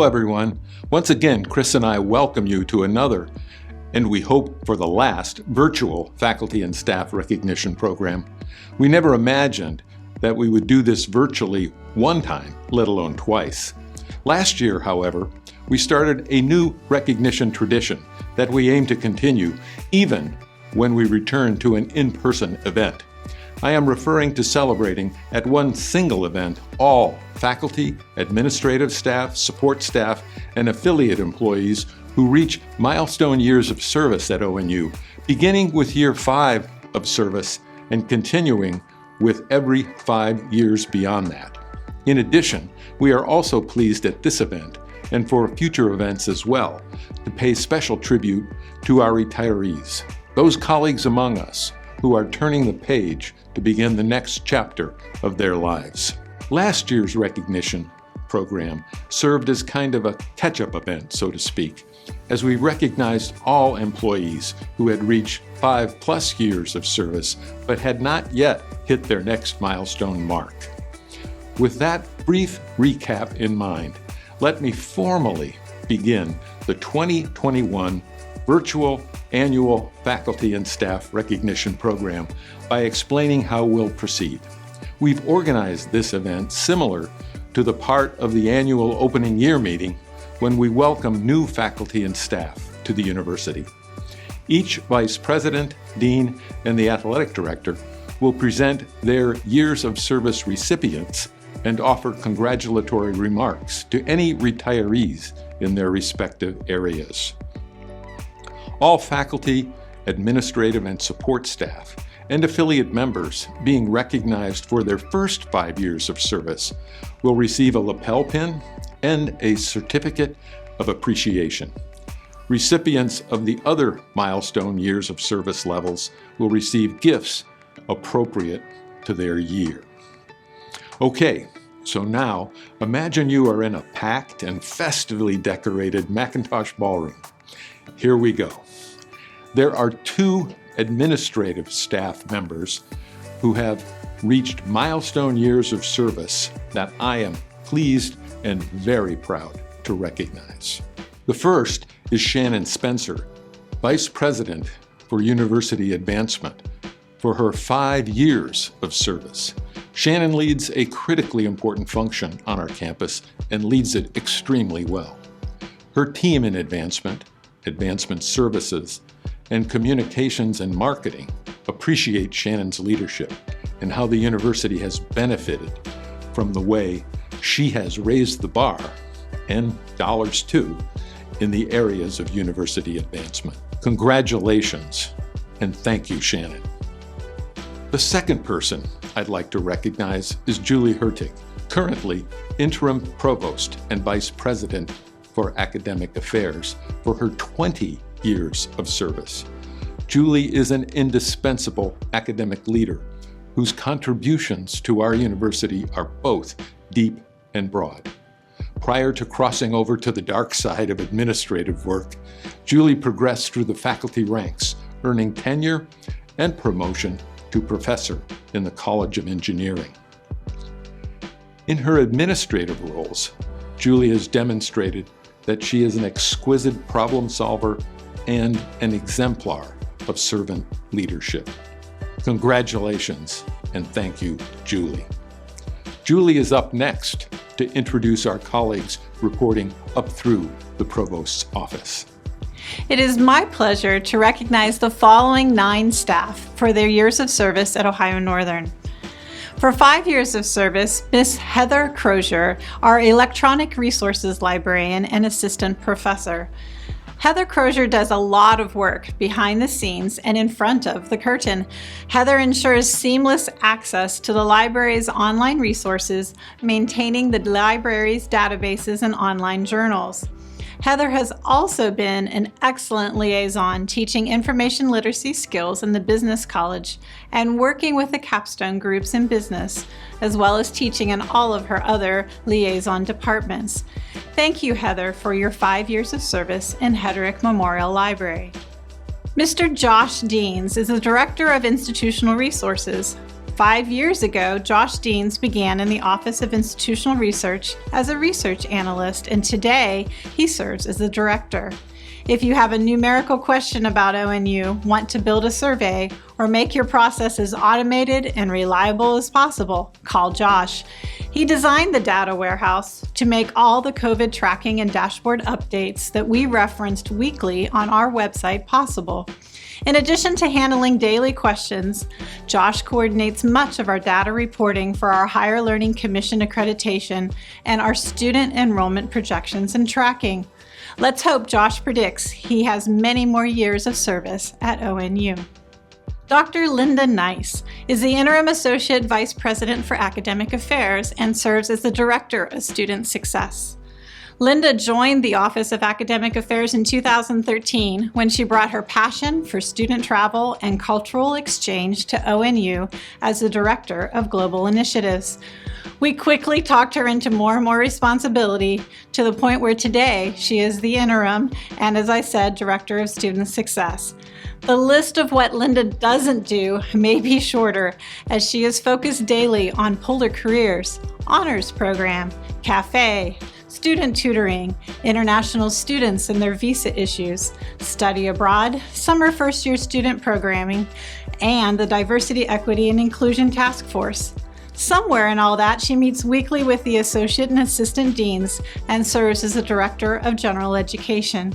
everyone. Once again, Chris and I welcome you to another, and we hope for the last, virtual faculty and staff recognition program. We never imagined that we would do this virtually one time, let alone twice. Last year, however, we started a new recognition tradition that we aim to continue even when we return to an in-person event. I am referring to celebrating at one single event all faculty, administrative staff, support staff, and affiliate employees who reach milestone years of service at ONU, beginning with year 5 of service and continuing with every 5 years beyond that. In addition, we are also pleased at this event, and for future events as well, to pay special tribute to our retirees, those colleagues among us who are turning the page to begin the next chapter of their lives. Last year's recognition program served as kind of a catch-up event, so to speak, as we recognized all employees who had reached 5+ years of service but had not yet hit their next milestone mark. With that brief recap in mind, let me formally begin the 2021 Virtual Annual Faculty and Staff Recognition Program by explaining how we'll proceed. We've organized this event similar to the part of the annual opening year meeting when we welcome new faculty and staff to the university. Each vice president, dean, and the athletic director will present their years of service recipients and offer congratulatory remarks to any retirees in their respective areas. All faculty, administrative and support staff, and affiliate members being recognized for their first 5 years of service will receive a lapel pin and a certificate of appreciation. Recipients of the other milestone years of service levels will receive gifts appropriate to their year. Okay, so now imagine you are in a packed and festively decorated Macintosh ballroom. Here we go. There are 2 administrative staff members who have reached milestone years of service that I am pleased and very proud to recognize. The first is Shannon Spencer, Vice President for University Advancement, for her 5 years of service. Shannon leads a critically important function on our campus and leads it extremely well. Her team in advancement services, and communications and marketing appreciate Shannon's leadership and how the university has benefited from the way she has raised the bar, and dollars too, in the areas of university advancement. Congratulations, and thank you, Shannon. The second person I'd like to recognize is Julie Hertig, currently Interim Provost and Vice President for Academic Affairs for her 20 years of service. Julie is an indispensable academic leader whose contributions to our university are both deep and broad. Prior to crossing over to the dark side of administrative work, Julie progressed through the faculty ranks, earning tenure and promotion to professor in the College of Engineering. In her administrative roles, Julie has demonstrated that she is an exquisite problem solver and an exemplar of servant leadership. Congratulations, and thank you, Julie. Julie is up next to introduce our colleagues reporting up through the Provost's office. It is my pleasure to recognize the following 9 staff for their years of service at Ohio Northern. For 5 years of service, Miss Heather Crozier, our Electronic Resources Librarian and Assistant Professor. Heather Crozier does a lot of work behind the scenes and in front of the curtain. Heather ensures seamless access to the library's online resources, maintaining the library's databases and online journals. Heather has also been an excellent liaison, teaching information literacy skills in the business college and working with the capstone groups in business, as well as teaching in all of her other liaison departments. Thank you, Heather, for your 5 years of service in Hertig Memorial Library. Mr. Josh Deans is the Director of Institutional Resources. 5 years ago, Josh Deans began in the Office of Institutional Research as a research analyst, and today he serves as the director. If you have a numerical question about ONU, want to build a survey, or make your process as automated and reliable as possible, call Josh. He designed the data warehouse to make all the COVID tracking and dashboard updates that we referenced weekly on our website possible. In addition to handling daily questions, Josh coordinates much of our data reporting for our Higher Learning Commission accreditation and our student enrollment projections and tracking. Let's hope Josh predicts he has many more years of service at ONU. Dr. Linda Nice is the Interim Associate Vice President for Academic Affairs and serves as the Director of Student Success. Linda joined the Office of Academic Affairs in 2013 when she brought her passion for student travel and cultural exchange to ONU as the Director of Global Initiatives. We quickly talked her into more and more responsibility to the point where today she is the interim and, as I said, Director of Student Success. The list of what Linda doesn't do may be shorter, as she is focused daily on Polar Careers, Honors Program, Cafe, student tutoring, international students and their visa issues, study abroad, summer first-year student programming, and the Diversity, Equity, and Inclusion Task Force. Somewhere in all that, she meets weekly with the Associate and Assistant Deans and serves as the Director of General Education.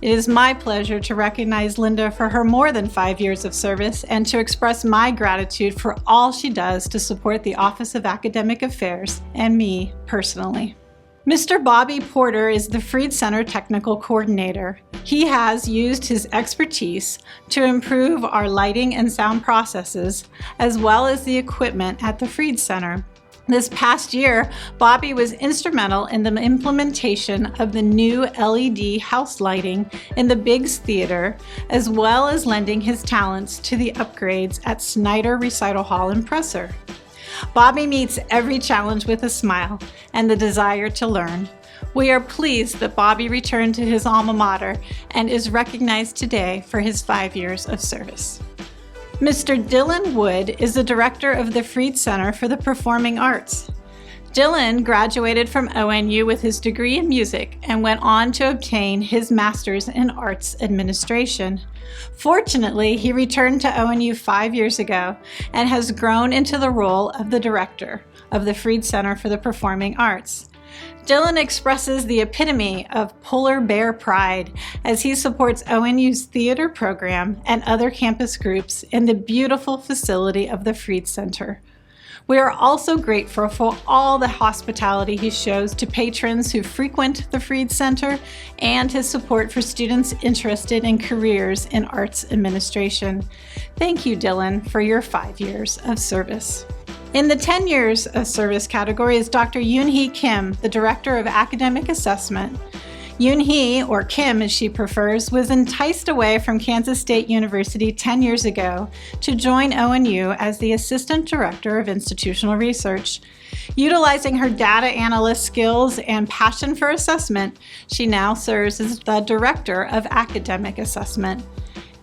It is my pleasure to recognize Linda for her more than 5 years of service and to express my gratitude for all she does to support the Office of Academic Affairs and me personally. Mr. Bobby Porter is the Freed Center Technical Coordinator. He has used his expertise to improve our lighting and sound processes, as well as the equipment at the Freed Center. This past year, Bobby was instrumental in the implementation of the new LED house lighting in the Biggs Theater, as well as lending his talents to the upgrades at Snyder Recital Hall and Presser. Bobby meets every challenge with a smile and the desire to learn. We are pleased that Bobby returned to his alma mater and is recognized today for his 5 years of service. Mr. Dylan Wood is the Director of the Freed Center for the Performing Arts. Dylan graduated from ONU with his degree in music and went on to obtain his master's in arts administration. Fortunately, he returned to ONU 5 years ago and has grown into the role of the Director of the Freed Center for the Performing Arts. Dylan expresses the epitome of polar bear pride as he supports ONU's theater program and other campus groups in the beautiful facility of the Freed Center. We are also grateful for all the hospitality he shows to patrons who frequent the Freed Center and his support for students interested in careers in arts administration. Thank you, Dylan, for your 5 years of service. In the 10 years of service category is Dr. Yoon-hee Kim, the Director of Academic Assessment. Yoon-hee, or Kim as she prefers, was enticed away from Kansas State University 10 years ago to join ONU as the Assistant Director of Institutional Research. Utilizing her data analyst skills and passion for assessment, she now serves as the Director of Academic Assessment.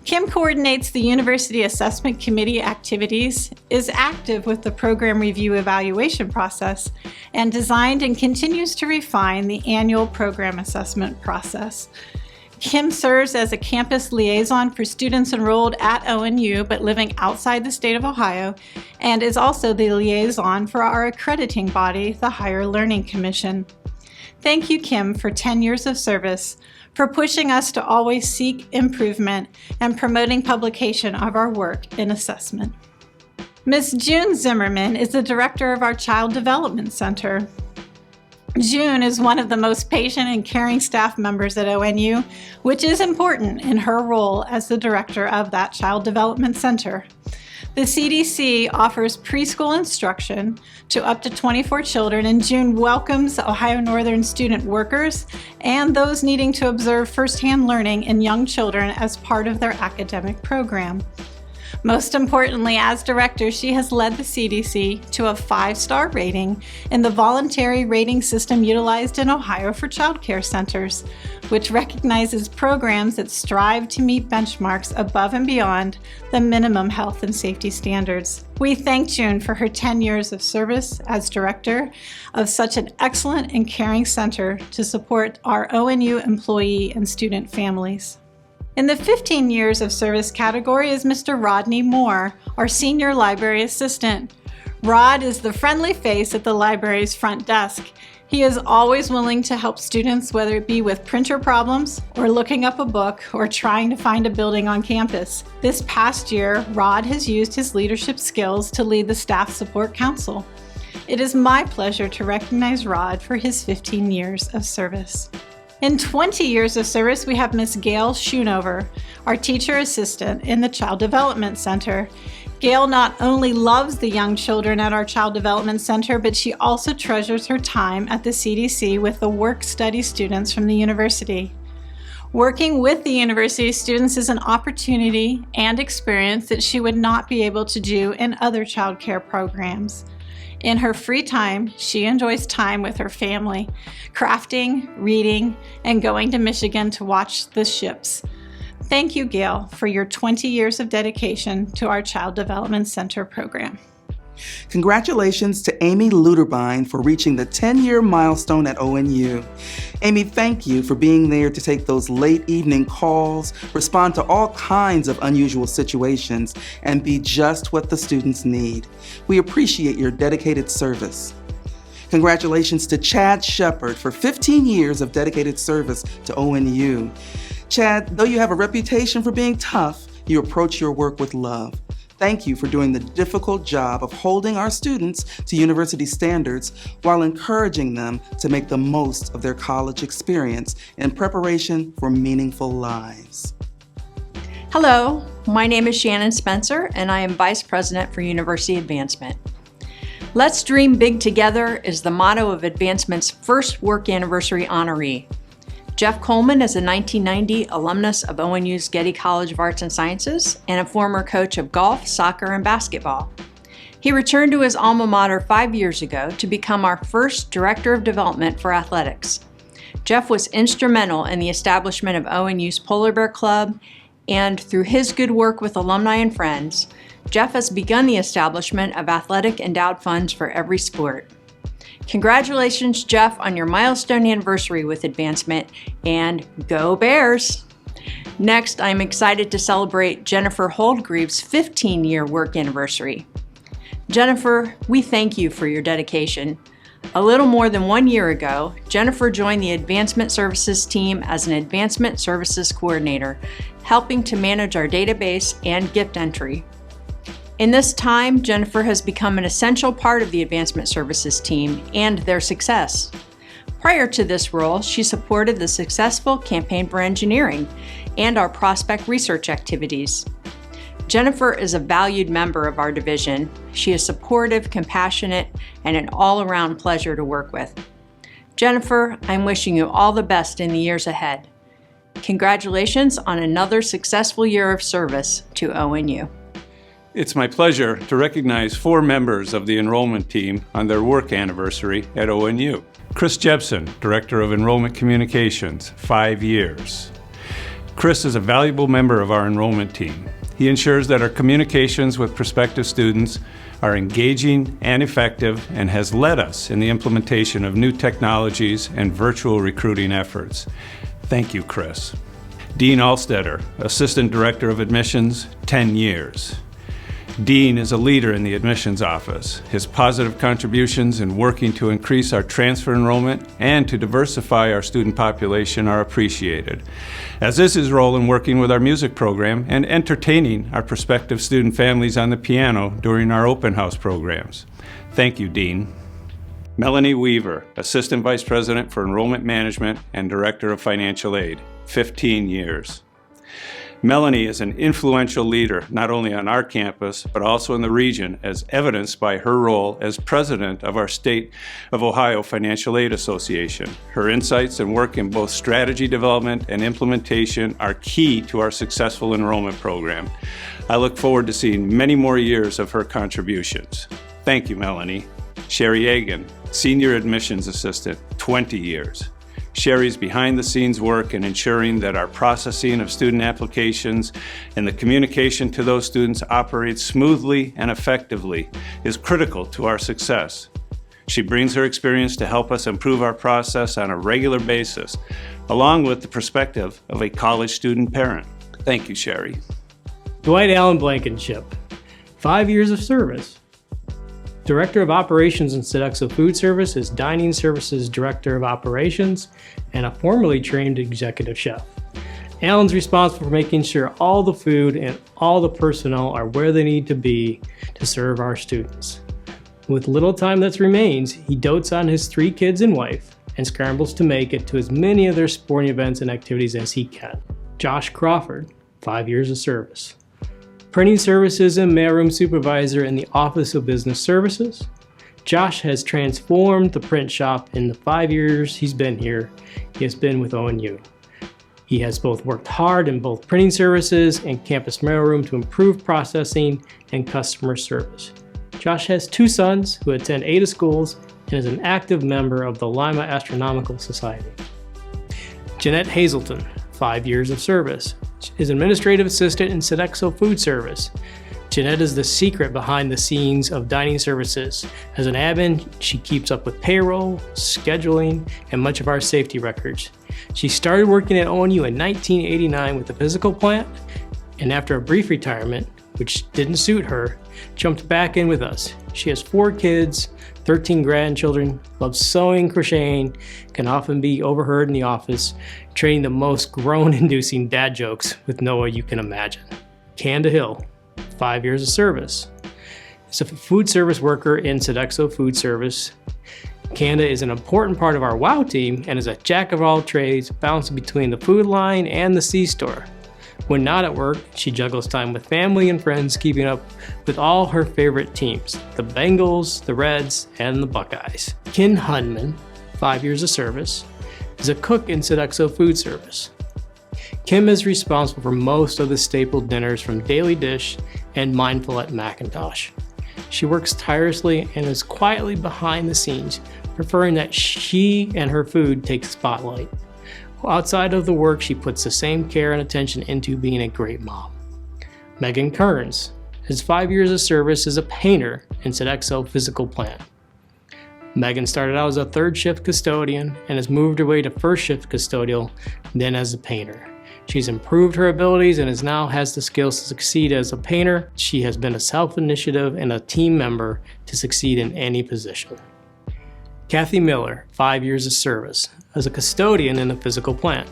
Kim coordinates the University Assessment Committee activities, is active with the program review evaluation process, and designed and continues to refine the annual program assessment process. Kim serves as a campus liaison for students enrolled at ONU but living outside the state of Ohio, and is also the liaison for our accrediting body, the Higher Learning Commission. Thank you, Kim, for 10 years of service, for pushing us to always seek improvement and promoting publication of our work in assessment. Ms. June Zimmerman is the Director of our Child Development Center. June is one of the most patient and caring staff members at ONU, which is important in her role as the Director of that Child Development Center. The CDC offers preschool instruction to up to 24 children, and June welcomes Ohio Northern student workers and those needing to observe firsthand learning in young children as part of their academic program. Most importantly, as director, she has led the CDC to a 5-star rating in the voluntary rating system utilized in Ohio for child care centers, which recognizes programs that strive to meet benchmarks above and beyond the minimum health and safety standards. We thank June for her 10 years of service as director of such an excellent and caring center to support our ONU employee and student families. In the 15 years of service category is Mr. Rodney Moore, our senior library assistant. Rod is the friendly face at the library's front desk. He is always willing to help students, whether it be with printer problems or looking up a book or trying to find a building on campus. This past year, Rod has used his leadership skills to lead the Staff Support Council. It is my pleasure to recognize Rod for his 15 years of service. In 20 years of service, we have Miss Gail Schoonover, our teacher assistant in the Child Development Center. Gail not only loves the young children at our Child Development Center, but she also treasures her time at the CDC with the work-study students from the university. Working with the university students is an opportunity and experience that she would not be able to do in other child care programs. In her free time, she enjoys time with her family, crafting, reading, and going to Michigan to watch the ships. Thank you, Gail, for your 20 years of dedication to our Child Development Center program. Congratulations to Amy Luterbine for reaching the 10-year milestone at ONU. Amy, thank you for being there to take those late evening calls, respond to all kinds of unusual situations, and be just what the students need. We appreciate your dedicated service. Congratulations to Chad Shepard for 15 years of dedicated service to ONU. Chad, though you have a reputation for being tough, you approach your work with love. Thank you for doing the difficult job of holding our students to university standards while encouraging them to make the most of their college experience in preparation for meaningful lives. Hello, my name is Shannon Spencer, and I am Vice President for University Advancement. Let's Dream Big Together is the motto of Advancement's first work anniversary honoree. Jeff Coleman is a 1990 alumnus of ONU's Getty College of Arts and Sciences and a former coach of golf, soccer, and basketball. He returned to his alma mater 5 years ago to become our first Director of Development for Athletics. Jeff was instrumental in the establishment of ONU's Polar Bear Club, and through his good work with alumni and friends, Jeff has begun the establishment of athletic endowed funds for every sport. Congratulations, Jeff, on your milestone anniversary with Advancement, and go Bears! Next, I'm excited to celebrate Jennifer Holdgreave's 15-year work anniversary. Jennifer, we thank you for your dedication. A little more than 1 year ago, Jennifer joined the Advancement Services team as an Advancement Services Coordinator, helping to manage our database and gift entry. In this time, Jennifer has become an essential part of the Advancement Services team and their success. Prior to this role, she supported the successful Campaign for Engineering and our prospect research activities. Jennifer is a valued member of our division. She is supportive, compassionate, and an all-around pleasure to work with. Jennifer, I'm wishing you all the best in the years ahead. Congratulations on another successful year of service to ONU. It's my pleasure to recognize 4 members of the enrollment team on their work anniversary at ONU. Chris Jepson, Director of Enrollment Communications, 5 years. Chris is a valuable member of our enrollment team. He ensures that our communications with prospective students are engaging and effective, and has led us in the implementation of new technologies and virtual recruiting efforts. Thank you, Chris. Dean Alstetter, Assistant Director of Admissions, 10 years. Dean is a leader in the admissions office. His positive contributions in working to increase our transfer enrollment and to diversify our student population are appreciated, as is his role in working with our music program and entertaining our prospective student families on the piano during our open house programs. Thank you, Dean. Melanie Weaver, Assistant Vice President for Enrollment Management and Director of Financial Aid, 15 years. Melanie is an influential leader, not only on our campus, but also in the region, as evidenced by her role as president of our State of Ohio Financial Aid Association. Her insights and work in both strategy development and implementation are key to our successful enrollment program. I look forward to seeing many more years of her contributions. Thank you, Melanie. Sherry Egan, Senior Admissions Assistant, 20 years. Sherry's behind-the-scenes work in ensuring that our processing of student applications and the communication to those students operates smoothly and effectively is critical to our success. She brings her experience to help us improve our process on a regular basis, along with the perspective of a college student parent. Thank you, Sherry. Dwight Allen Blankenship, 5 years of service. Director of Operations in Sodexo Food Service is Dining Services Director of Operations and a formerly trained executive chef. Alan's responsible for making sure all the food and all the personnel are where they need to be to serve our students. With little time that remains, he dotes on his 3 kids and wife and scrambles to make it to as many of their sporting events and activities as he can. Josh Crawford, 5 years of service. Printing Services and Mailroom Supervisor in the Office of Business Services. Josh has transformed the print shop in the 5 years he's been here. He has been with ONU. He has both worked hard in both printing services and campus mailroom to improve processing and customer service. Josh has 2 sons who attend Ada schools and is an active member of the Lima Astronomical Society. Jeanette Hazelton, 5 years of service. She is Administrative Assistant in Sodexo Food Service. Jeanette is the secret behind the scenes of dining services. As an admin, she keeps up with payroll, scheduling, and much of our safety records. She started working at ONU in 1989 with the physical plant, and after a brief retirement, which didn't suit her, jumped back in with us. She has 4 kids, 13 grandchildren, loves sewing, crocheting, can often be overheard in the office, trading the most groan-inducing dad jokes with Noah you can imagine. Kanda Hill, 5 years of service. Is a food service worker in Sodexo Food Service. Kanda is an important part of our WOW team and is a jack of all trades, balancing between the food line and the C-store. When not at work, she juggles time with family and friends, keeping up with all her favorite teams, the Bengals, the Reds, and the Buckeyes. Ken Hunman, 5 years of service, is a cook in Sodexo Food Service. Kim is responsible for most of the staple dinners from Daily Dish and Mindful at Macintosh. She works tirelessly and is quietly behind the scenes, preferring that she and her food take the spotlight. Outside of the work, she puts the same care and attention into being a great mom. Megan Kearns has 5 years of service as a painter in Sodexo Physical Plant. Megan started out as a 3rd shift custodian and has moved her way to 1st shift custodial, then as a painter. She's improved her abilities and now has the skills to succeed as a painter. She has been a self-initiative and a team member to succeed in any position. Kathy Miller, 5 years of service, as a custodian in the physical plant.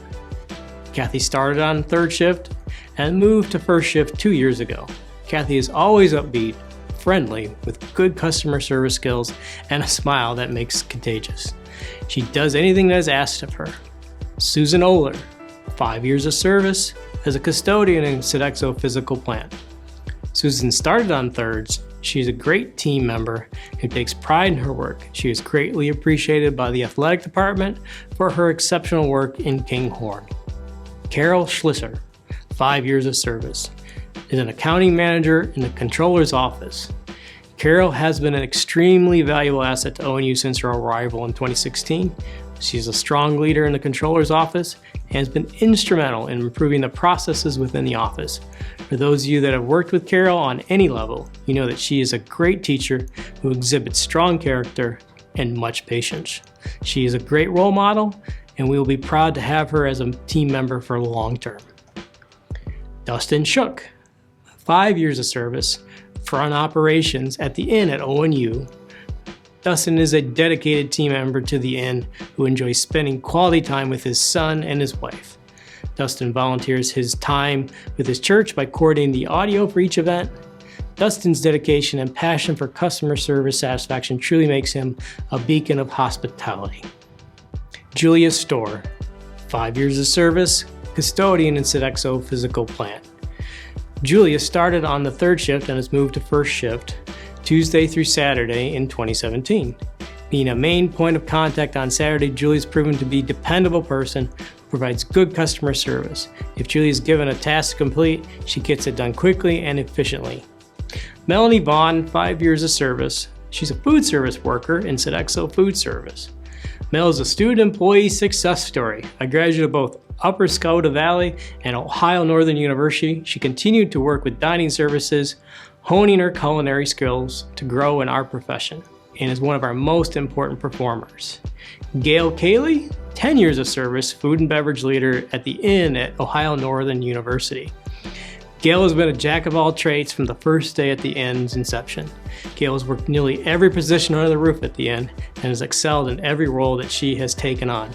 Kathy started on 3rd shift and moved to 1st shift 2 years ago. Kathy is always upbeat, friendly, with good customer service skills and a smile that makes contagious. She does anything that is asked of her. Susan Oler, 5 years of service, as a custodian in Sodexo Physical Plant. Susan started on 3rds. She's a great team member who takes pride in her work. She is greatly appreciated by the athletic department for her exceptional work in Kinghorn. Carol Schlisser, 5 years of service, is an accounting manager in the controller's office. Carol has been an extremely valuable asset to ONU since her arrival in 2016. She's a strong leader in the controller's office and has been instrumental in improving the processes within the office. For those of you that have worked with Carol on any level, you know that she is a great teacher who exhibits strong character and much patience. She is a great role model, and we will be proud to have her as a team member for the long term. Dustin Shook, 5 years of service, front operations at the Inn at ONU. Dustin is a dedicated team member to the Inn who enjoys spending quality time with his son and his wife. Dustin volunteers his time with his church by coordinating the audio for each event. Dustin's dedication and passion for customer service satisfaction truly makes him a beacon of hospitality. Julia Storr, 5 years of service, custodian in Sodexo Physical Plant. Julia started on the third shift and has moved to first shift, Tuesday through Saturday in 2017. Being a main point of contact on Saturday, Julia's proven to be a dependable person who provides good customer service. If Julia is given a task to complete, she gets it done quickly and efficiently. Melanie Bond, 5 years of service. She's a food service worker in Sodexo Food Service. Mel is a student employee success story. A graduate of both Upper Scioto Valley and Ohio Northern University, she continued to work with dining services, honing her culinary skills to grow in our profession, and is one of our most important performers. Gail Kaley, 10 years of service, food and beverage leader at the Inn at Ohio Northern University. Gail has been a jack of all trades from the first day at the Inn's inception. Gail has worked nearly every position under the roof at the Inn and has excelled in every role that she has taken on.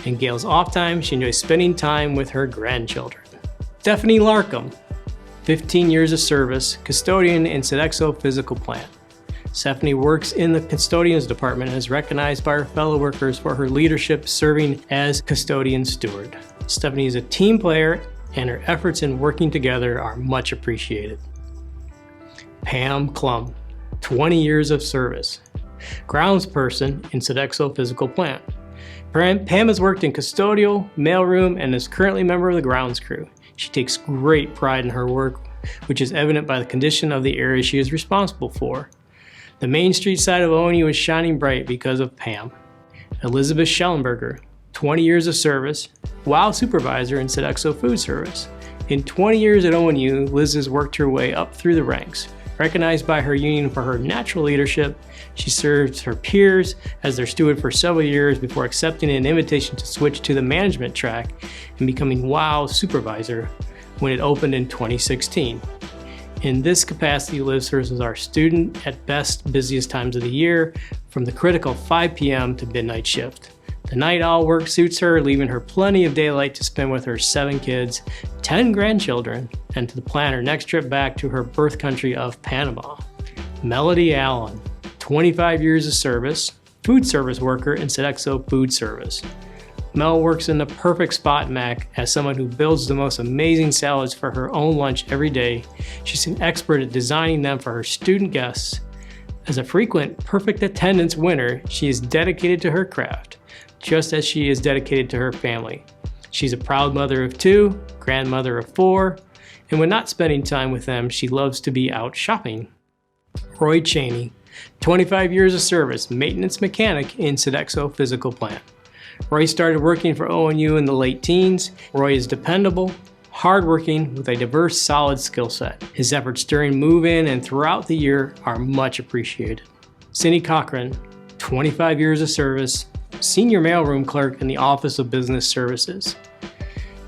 In Gail's off time, she enjoys spending time with her grandchildren. Stephanie Larkham, 15 years of service, custodian in Sodexo Physical Plant. Stephanie works in the custodians department and is recognized by her fellow workers for her leadership serving as custodian steward. Stephanie is a team player and her efforts in working together are much appreciated. Pam Klum, 20 years of service, groundsperson in Sodexo Physical Plant. Pam has worked in custodial, mailroom, and is currently a member of the grounds crew. She takes great pride in her work, which is evident by the condition of the area she is responsible for. The Main Street side of ONU is shining bright because of Pam. Elizabeth Schellenberger, 20 years of service, WOW supervisor in Sodexo Food Service. In 20 years at ONU, Liz has worked her way up through the ranks. Recognized by her union for her natural leadership, she served her peers as their steward for several years before accepting an invitation to switch to the management track and becoming WOW supervisor when it opened in 2016. In this capacity, Liz serves as our student at best busiest times of the year, from the critical 5 p.m. to midnight shift. The night owl work suits her, leaving her plenty of daylight to spend with her 7 kids, 10 grandchildren, and to plan her next trip back to her birth country of Panama. Melody Allen, 25 years of service, food service worker in Sodexo Food Service. Mel works in the perfect spot, Mac, as someone who builds the most amazing salads for her own lunch every day. She's an expert at designing them for her student guests. As a frequent perfect attendance winner, she is dedicated to her craft, just as she is dedicated to her family. She's a proud mother of 2, grandmother of 4, and when not spending time with them, she loves to be out shopping. Roy Cheney, 25 years of service, maintenance mechanic in Sodexo Physical Plant. Roy started working for ONU in the late teens. Roy is dependable, hardworking, with a diverse, solid skill set. His efforts during move-in and throughout the year are much appreciated. Cindy Cochran, 25 years of service, senior mailroom clerk in the Office of Business Services.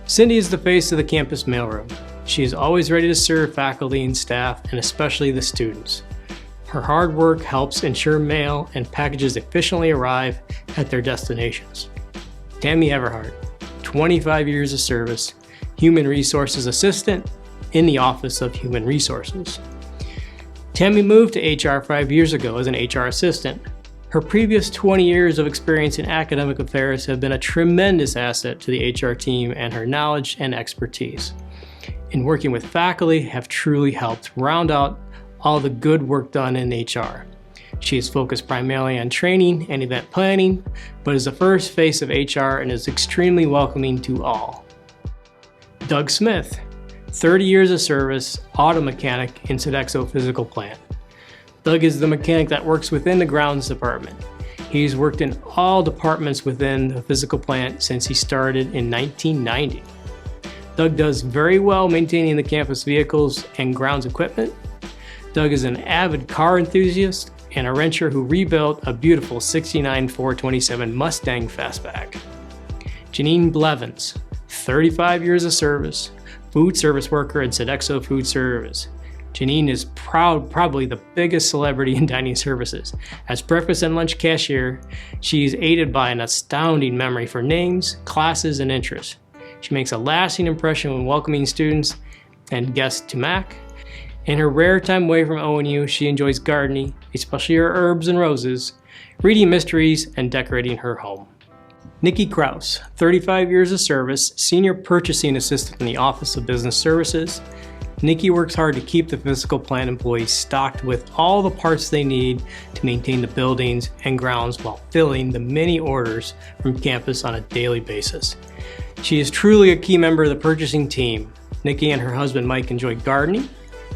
Cindy is the face of the campus mailroom. She is always ready to serve faculty and staff, and especially the students. Her hard work helps ensure mail and packages efficiently arrive at their destinations. Tammy Everhart, 25 years of service, Human Resources Assistant in the Office of Human Resources. Tammy moved to HR 5 years ago as an HR assistant. Her previous 20 years of experience in academic affairs have been a tremendous asset to the HR team, and her knowledge and expertise in working with faculty have truly helped round out all the good work done in HR. She is focused primarily on training and event planning, but is the first face of HR and is extremely welcoming to all. Doug Smith, 30 years of service, auto mechanic in Sodexo Physical Plant. Doug is the mechanic that works within the grounds department. He's worked in all departments within the physical plant since he started in 1990. Doug does very well maintaining the campus vehicles and grounds equipment. Doug is an avid car enthusiast and a wrencher who rebuilt a beautiful '69 427 Mustang Fastback. Janine Blevins, 35 years of service, food service worker in Sodexo Food Service. Janine is probably the biggest celebrity in dining services. As breakfast and lunch cashier, she is aided by an astounding memory for names, classes, and interests. She makes a lasting impression when welcoming students and guests to MAC. In her rare time away from ONU, she enjoys gardening, especially her herbs and roses, reading mysteries, and decorating her home. Nikki Kraus, 35 years of service, Senior Purchasing Assistant in the Office of Business Services. Nikki works hard to keep the physical plant employees stocked with all the parts they need to maintain the buildings and grounds while filling the many orders from campus on a daily basis. She is truly a key member of the purchasing team. Nikki and her husband Mike enjoy gardening,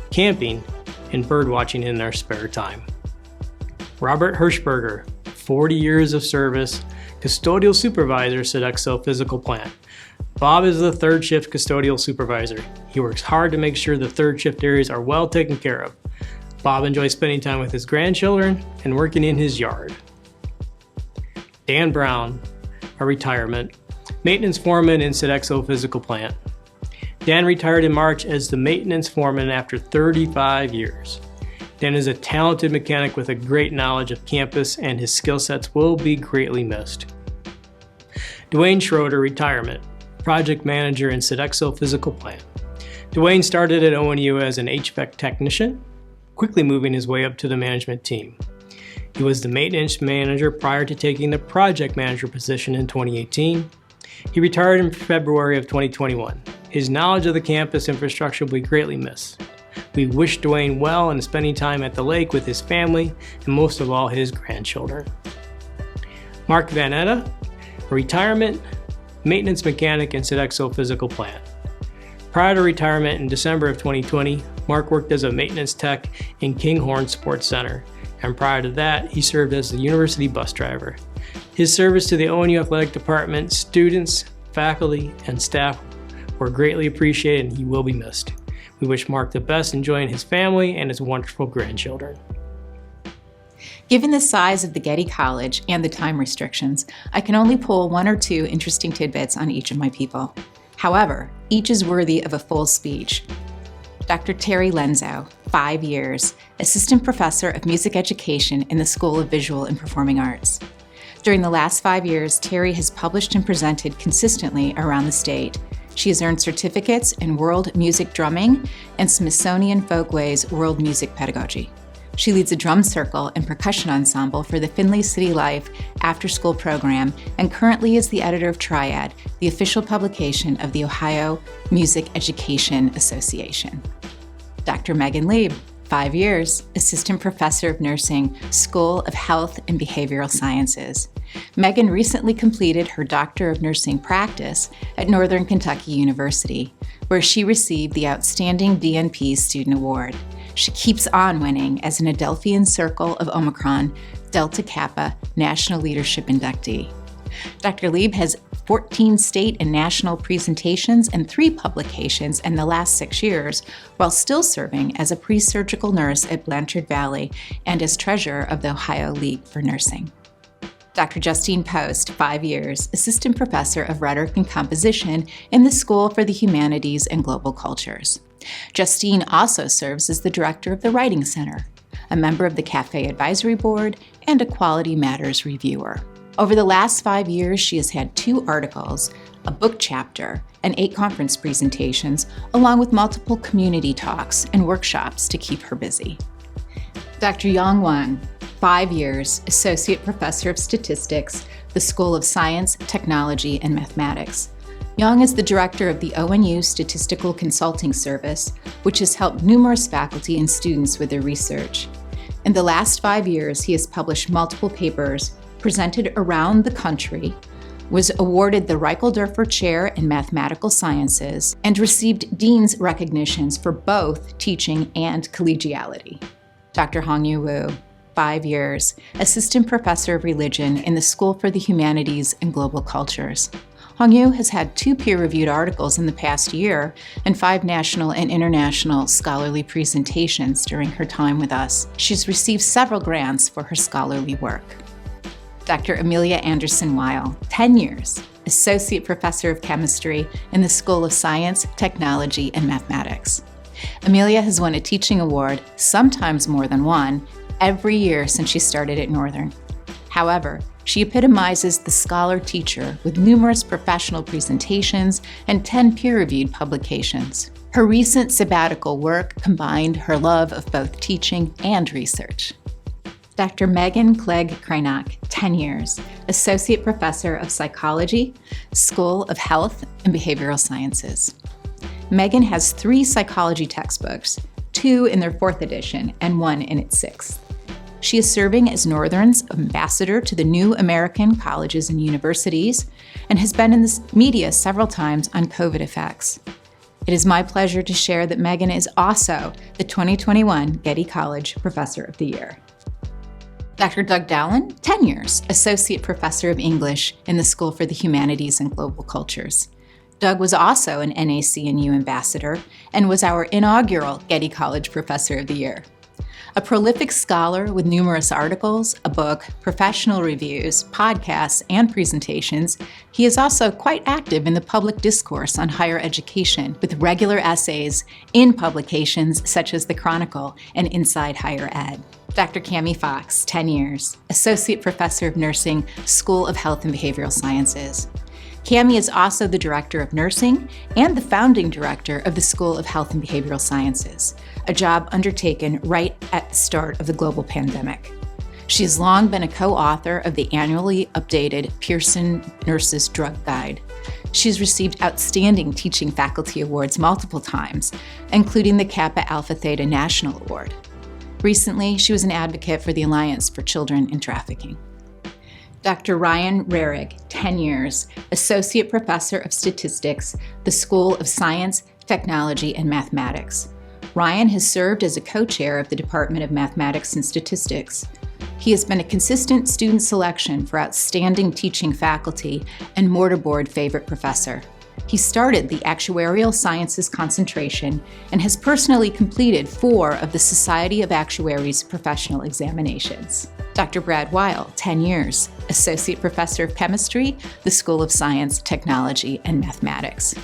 camping, and bird watching in their spare time. Robert Hirschberger, 40 years of service, custodial supervisor at Sodexo Physical Plant. Bob is the third shift custodial supervisor. He works hard to make sure the third shift areas are well taken care of. Bob enjoys spending time with his grandchildren and working in his yard. Dan Brown, a retirement, maintenance foreman in Sodexo Physical Plant. Dan retired in March as the maintenance foreman after 35 years. Dan is a talented mechanic with a great knowledge of campus, and his skill sets will be greatly missed. Dwayne Schroeder, retirement, project manager in Sodexo Physical Plant. Dwayne started at ONU as an HVAC technician, quickly moving his way up to the management team. He was the maintenance manager prior to taking the project manager position in 2018. He retired in February of 2021. His knowledge of the campus infrastructure will be greatly missed. We wish Dwayne well in spending time at the lake with his family and most of all his grandchildren. Mark Vanetta, retirement, maintenance mechanic in Sodexo Physical Plant. Prior to retirement in December of 2020, Mark worked as a maintenance tech in Kinghorn Sports Center, and prior to that, he served as the university bus driver. His service to the ONU Athletic Department, students, faculty, and staff were greatly appreciated, and he will be missed. We wish Mark the best, enjoying his family and his wonderful grandchildren. Given the size of the Getty College and the time restrictions, I can only pull one or two interesting tidbits on each of my people. However, each is worthy of a full speech. Dr. Terry Lenzo, 5 years, assistant professor of music education in the School of Visual and Performing Arts. During the last 5 years, Terry has published and presented consistently around the state. She has earned certificates in world music drumming and Smithsonian Folkways world music pedagogy. She leads a drum circle and percussion ensemble for the Findlay City Life after-school program and currently is the editor of Triad, the official publication of the Ohio Music Education Association. Dr. Megan Lieb, 5 years, assistant professor of nursing, School of Health and Behavioral Sciences. Megan recently completed her Doctor of Nursing practice at Northern Kentucky University, where she received the Outstanding DNP Student Award. She keeps on winning as an Adelphian Circle of Omicron Delta Kappa National Leadership inductee. Dr. Lieb has 14 state and national presentations and 3 publications in the last 6 years, while still serving as a pre-surgical nurse at Blanchard Valley and as treasurer of the Ohio League for Nursing. Dr. Justine Post, 5 years, assistant professor of rhetoric and composition in the School for the Humanities and Global Cultures. Justine also serves as the director of the Writing Center, a member of the Cafe Advisory Board, and a Quality Matters reviewer. Over the last 5 years, she has had 2 articles, a book chapter, and 8 conference presentations, along with multiple community talks and workshops to keep her busy. Dr. Yang Wang, 5 years, associate professor of statistics, the School of Science, Technology, and Mathematics. Yang is the director of the ONU Statistical Consulting Service, which has helped numerous faculty and students with their research. In the last 5 years, he has published multiple papers, presented around the country, was awarded the Reichel-Dörfer Chair in Mathematical Sciences, and received Dean's recognitions for both teaching and collegiality. Dr. Hongyu Wu, 5 years, assistant professor of religion in the School for the Humanities and Global Cultures. Hongyu has had 2 peer-reviewed articles in the past year and 5 national and international scholarly presentations during her time with us. She's received several grants for her scholarly work. Dr. Amelia Anderson Weil, 10 years, associate professor of chemistry in the School of Science, Technology, and Mathematics. Amelia has won a teaching award, sometimes more than one, every year since she started at Northern. However, she epitomizes the scholar teacher with numerous professional presentations and 10 peer-reviewed publications. Her recent sabbatical work combined her love of both teaching and research. Dr. Megan Clegg-Krenak, 10 years, associate professor of psychology, School of Health and Behavioral Sciences. Megan has 3 psychology textbooks, 2 in their 4th edition and 1 in its 6th. She is serving as Northern's ambassador to the New American Colleges and Universities and has been in the media several times on COVID effects. It is my pleasure to share that Megan is also the 2021 Getty College Professor of the Year. Dr. Doug Dowling, 10 years, Associate Professor of English in the School for the Humanities and Global Cultures. Doug was also an NAC&U Ambassador and was our inaugural Getty College Professor of the Year. A prolific scholar with numerous articles, a book, professional reviews, podcasts, and presentations, he is also quite active in the public discourse on higher education with regular essays in publications such as The Chronicle and Inside Higher Ed. Dr. Cami Fox, 10 years, Associate Professor of Nursing, School of Health and Behavioral Sciences. Cami is also the Director of Nursing and the Founding Director of the School of Health and Behavioral Sciences, a job undertaken right at the start of the global pandemic. She has long been a co-author of the annually updated Pearson Nurses Drug Guide. She has received outstanding teaching faculty awards multiple times, including the Kappa Alpha Theta National Award. Recently, she was an advocate for the Alliance for Children in Trafficking. Dr. Ryan Rarig, 10 years, Associate Professor of Statistics, the School of Science, Technology, and Mathematics. Ryan has served as a co-chair of the Department of Mathematics and Statistics. He has been a consistent student selection for outstanding teaching faculty and mortarboard favorite professor. He started the Actuarial Sciences concentration and has personally completed 4 of the Society of Actuaries professional examinations. Dr. Brad Weil, 10 years, Associate Professor of Chemistry, the School of Science, Technology, and Mathematics.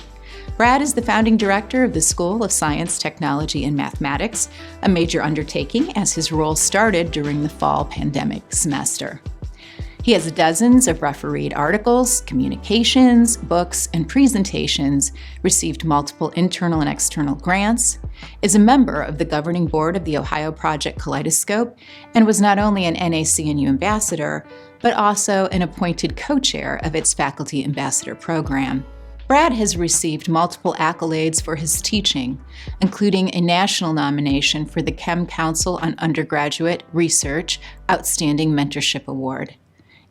Brad is the founding director of the School of Science, Technology, and Mathematics, a major undertaking as his role started during the fall pandemic semester. He has dozens of refereed articles, communications, books, and presentations, received multiple internal and external grants, is a member of the governing board of the Ohio Project Kaleidoscope, and was not only an NAC&U ambassador, but also an appointed co-chair of its faculty ambassador program. Brad has received multiple accolades for his teaching, including a national nomination for the Chem Council on Undergraduate Research Outstanding Mentorship Award,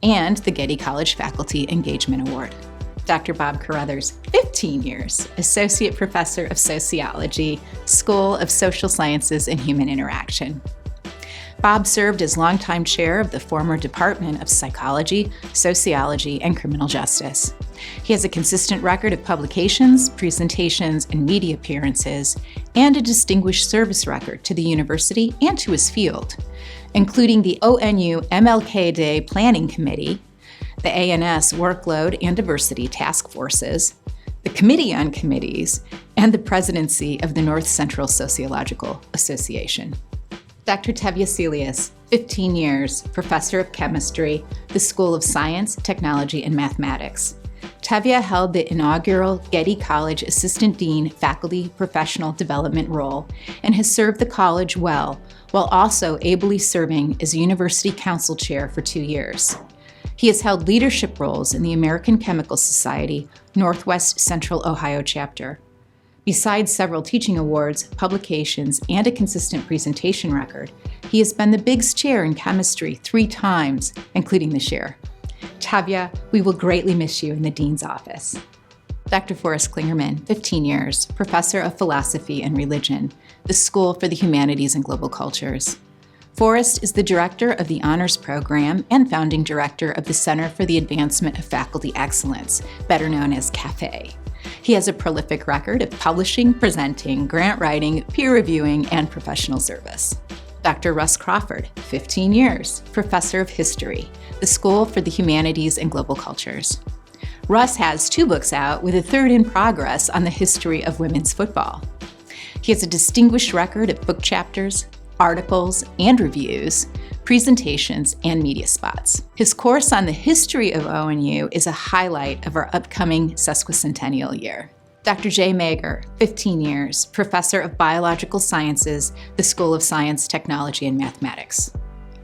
and the Getty College Faculty Engagement Award. Dr. Bob Carruthers, 15 years, Associate Professor of Sociology, School of Social Sciences and Human Interaction. Bob served as longtime chair of the former Department of Psychology, Sociology, and Criminal Justice. He has a consistent record of publications, presentations, and media appearances, and a distinguished service record to the university and to his field, including the ONU MLK Day Planning Committee, the ANS Workload and Diversity Task Forces, the Committee on Committees, and the presidency of the North Central Sociological Association. Dr. Tevye Celius, 15 years, Professor of Chemistry, the School of Science, Technology, and Mathematics. Tevye held the inaugural Getty College Assistant Dean Faculty Professional Development role and has served the college well, while also ably serving as University Council Chair for 2 years. He has held leadership roles in the American Chemical Society, Northwest Central Ohio Chapter. Besides several teaching awards, publications, and a consistent presentation record, he has been the Biggs Chair in Chemistry 3 times, including this year. Tevye, we will greatly miss you in the Dean's office. Dr. Forrest Klingerman, 15 years, Professor of Philosophy and Religion, the School for the Humanities and Global Cultures. Forrest is the Director of the Honors Program and Founding Director of the Center for the Advancement of Faculty Excellence, better known as CAFE. He has a prolific record of publishing, presenting, grant writing, peer reviewing, and professional service. Dr. Russ Crawford, 15 years, Professor of History, the School for the Humanities and Global Cultures. Russ has 2 books out with a 3rd in progress on the history of women's football. He has a distinguished record of book chapters, articles and reviews, presentations, and media spots. His course on the history of ONU is a highlight of our upcoming sesquicentennial year. Dr. J Maeger, 15 years, Professor of Biological Sciences, the School of Science, Technology, and Mathematics.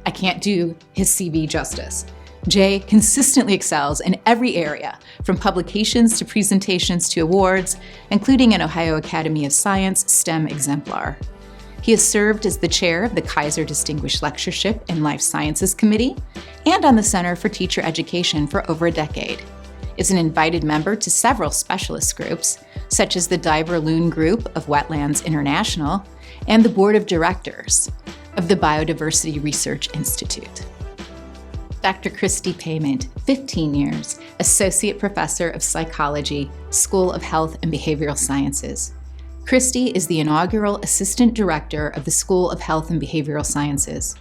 I can't do his CV justice. Jay consistently excels in every area, from publications to presentations to awards, including an Ohio Academy of Science STEM exemplar. He has served as the chair of the Kaiser Distinguished Lectureship in Life Sciences Committee and on the Center for Teacher Education for over a decade. Is an invited member to several specialist groups, such as the Diver Loon Group of Wetlands International and the Board of Directors of the Biodiversity Research Institute. Dr. Christy Payment, 15 years, Associate Professor of Psychology, School of Health and Behavioral Sciences. Christy is the inaugural Assistant Director of the School of Health and Behavioral Sciences.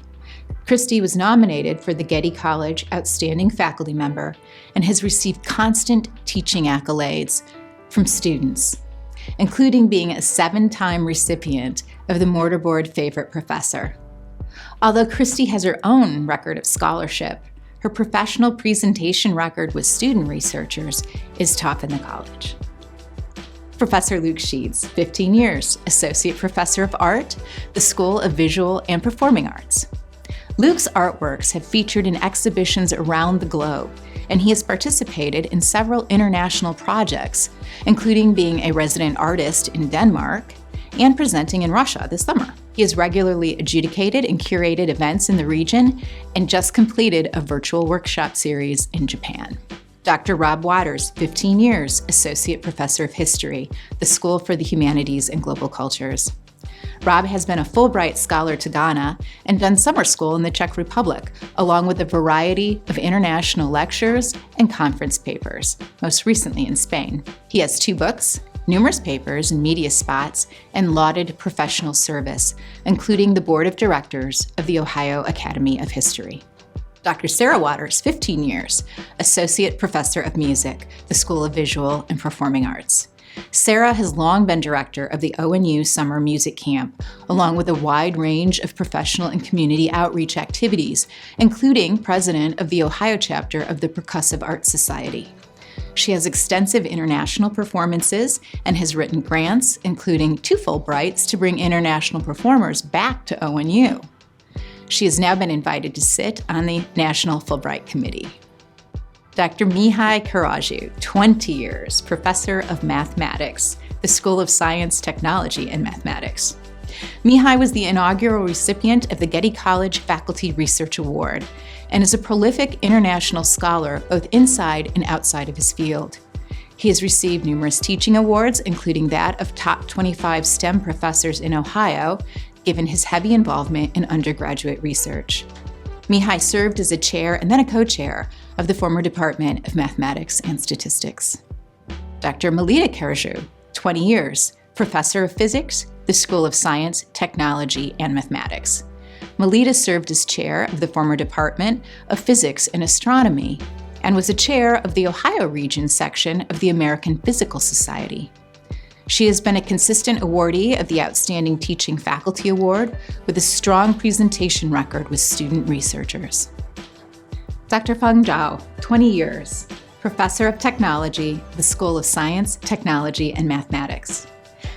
Christy was nominated for the Getty College Outstanding Faculty Member and has received constant teaching accolades from students, including being a 7-time recipient of the Mortarboard Favorite Professor. Although Christy has her own record of scholarship, her professional presentation record with student researchers is top in the college. Professor Luke Sheeds, 15 years, Associate Professor of Art, the School of Visual and Performing Arts. Luke's artworks have featured in exhibitions around the globe, and he has participated in several international projects, including being a resident artist in Denmark and presenting in Russia this summer. He has regularly adjudicated and curated events in the region and just completed a virtual workshop series in Japan. Dr. Rob Waters, 15 years, Associate Professor of History, the School for the Humanities and Global Cultures. Rob has been a Fulbright Scholar to Ghana and done summer school in the Czech Republic, along with a variety of international lectures and conference papers, most recently in Spain. He has 2 books, numerous papers and media spots, and lauded professional service, including the Board of Directors of the Ohio Academy of History. Dr. Sarah Waters, 15 years, Associate Professor of Music, the School of Visual and Performing Arts. Sarah has long been director of the ONU Summer Music Camp, along with a wide range of professional and community outreach activities, including president of the Ohio chapter of the Percussive Arts Society. She has extensive international performances and has written grants, including 2 Fulbrights to bring international performers back to ONU. She has now been invited to sit on the National Fulbright Committee. Dr. Mihai Karaju, 20 years, Professor of Mathematics, the School of Science, Technology, and Mathematics. Mihai was the inaugural recipient of the Getty College Faculty Research Award and is a prolific international scholar both inside and outside of his field. He has received numerous teaching awards, including that of Top 25 STEM Professors in Ohio, given his heavy involvement in undergraduate research. Mihai served as a chair and then a co-chair of the former Department of Mathematics and Statistics. Dr. Melita Karaju, 20 years, Professor of Physics, the School of Science, Technology, and Mathematics. Melita served as chair of the former Department of Physics and Astronomy and was a chair of the Ohio Region section of the American Physical Society. She has been a consistent awardee of the Outstanding Teaching Faculty Award with a strong presentation record with student researchers. Dr. Feng Zhao, 20 years, Professor of Technology, the School of Science, Technology, and Mathematics.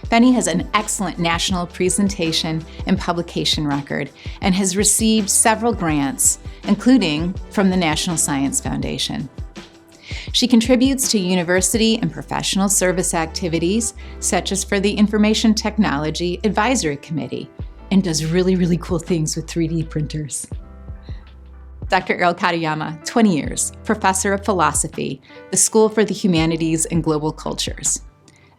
Benny has an excellent national presentation and publication record and has received several grants, including from the National Science Foundation. She contributes to university and professional service activities, such as for the Information Technology Advisory Committee, and does really cool things with 3D printers. Dr. Errol Katayama, 20 years, Professor of Philosophy, the School for the Humanities and Global Cultures.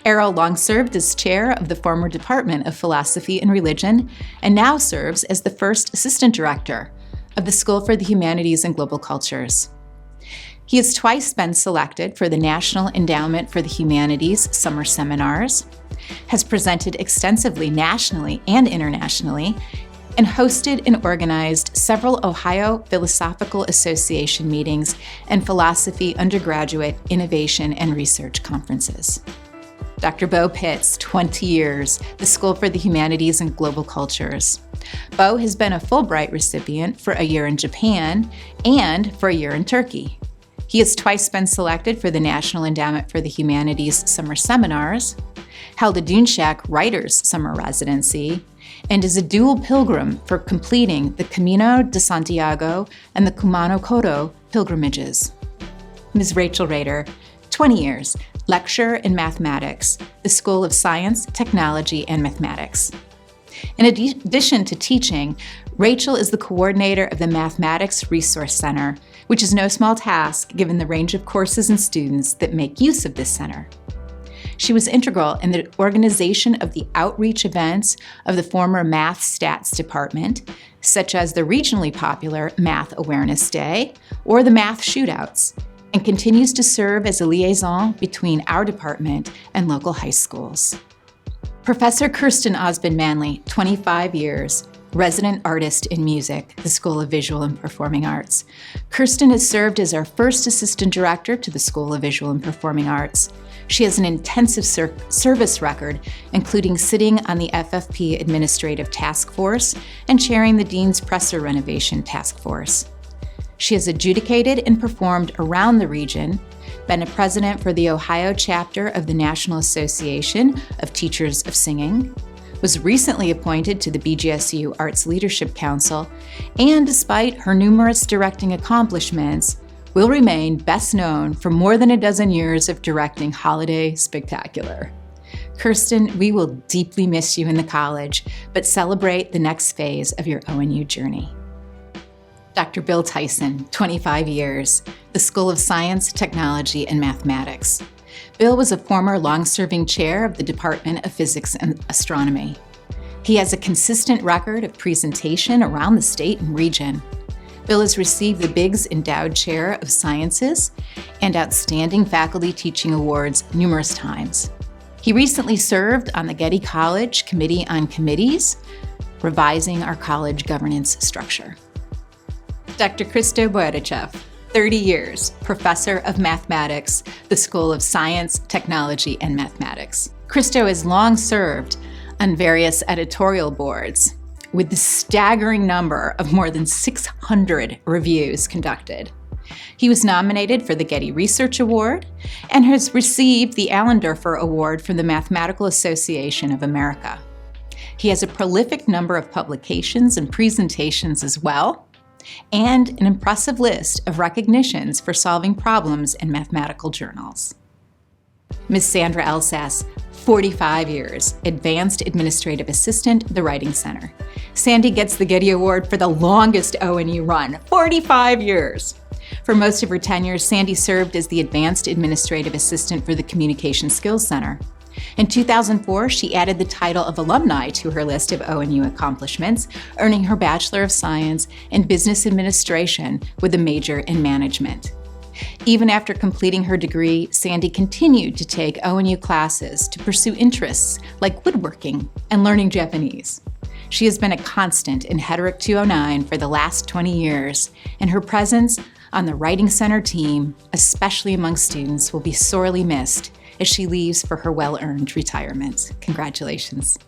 Errol long served as chair of the former Department of Philosophy and Religion, and now serves as the first Assistant Director of the School for the Humanities and Global Cultures. He has twice been selected for the National Endowment for the Humanities Summer Seminars, has presented extensively nationally and internationally, and hosted and organized several Ohio Philosophical Association meetings and philosophy undergraduate innovation and research conferences. Dr. Bo Pitts, 20 years, the School for the Humanities and Global Cultures. Bo has been a Fulbright recipient for a year in Japan and for a year in Turkey. He has twice been selected for the National Endowment for the Humanities Summer Seminars, held a Dune Shack Writers Summer Residency, and is a dual pilgrim for completing the Camino de Santiago and the Kumano Kodo pilgrimages. Ms. Rachel Rader, 20 years, lecturer in mathematics, the School of Science, Technology, and Mathematics. In addition to teaching, Rachel is the coordinator of the Mathematics Resource Center, which is no small task given the range of courses and students that make use of this center. She was integral in the organization of the outreach events of the former Math Stats Department, such as the regionally popular Math Awareness Day or the Math Shootouts, and continues to serve as a liaison between our department and local high schools. Professor Kirsten Osbon-Manley, 25 years, resident artist in music, the School of Visual and Performing Arts. Kirsten has served as our first assistant director to the School of Visual and Performing Arts. She has an intensive service record, including sitting on the FFP Administrative Task Force and chairing the Dean's Presser Renovation Task Force. She has adjudicated and performed around the region, been a president for the Ohio chapter of the National Association of Teachers of Singing, was recently appointed to the BGSU Arts Leadership Council, and despite her numerous directing accomplishments, will remain best known for more than a dozen years of directing Holiday Spectacular. Kirsten, we will deeply miss you in the college, but celebrate the next phase of your ONU journey. Dr. Bill Tyson, 25 years, the School of Science, Technology, and Mathematics. Bill was a former long-serving chair of the Department of Physics and Astronomy. He has a consistent record of presentation around the state and region. Bill has received the Biggs Endowed Chair of Sciences and Outstanding Faculty Teaching Awards numerous times. He recently served on the Getty College Committee on Committees, revising our college governance structure. Dr. Christo Boyadichev, 30 years, professor of mathematics, the School of Science, Technology, and Mathematics. Christo has long served on various editorial boards, with the staggering number of more than 600 reviews conducted. He was nominated for the Getty Research Award and has received the Allendorfer Award from the Mathematical Association of America. He has a prolific number of publications and presentations as well, and an impressive list of recognitions for solving problems in mathematical journals. Ms. Sandra Elsass, 45 years, Advanced Administrative Assistant, the Writing Center. Sandy gets the Getty Award for the longest ONU run, 45 years. For most of her tenure, Sandy served as the Advanced Administrative Assistant for the Communication Skills Center. In 2004, she added the title of alumni to her list of ONU accomplishments, earning her Bachelor of Science in Business Administration with a major in management. Even after completing her degree, Sandy continued to take ONU classes to pursue interests like woodworking and learning Japanese. She has been a constant in Hertig 209 for the last 20 years, and her presence on the Writing Center team, especially among students, will be sorely missed as she leaves for her well-earned retirement. Congratulations.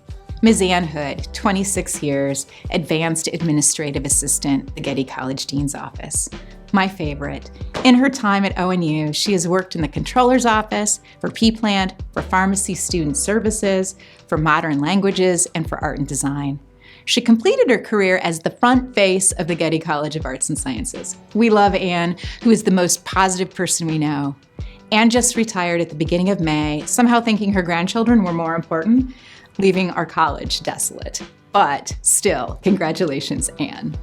Ms. Ann Hood, 26 years, Advanced Administrative Assistant, the Getty College Dean's Office. My favorite. In her time at ONU, she has worked in the Controller's Office, for P-Plant, for Pharmacy Student Services, for Modern Languages, and for Art and Design. She completed her career as the front face of the Getty College of Arts and Sciences. We love Ann, who is the most positive person we know. Ann just retired at the beginning of May, somehow thinking her grandchildren were more important, leaving our college desolate. But still, congratulations, Ann.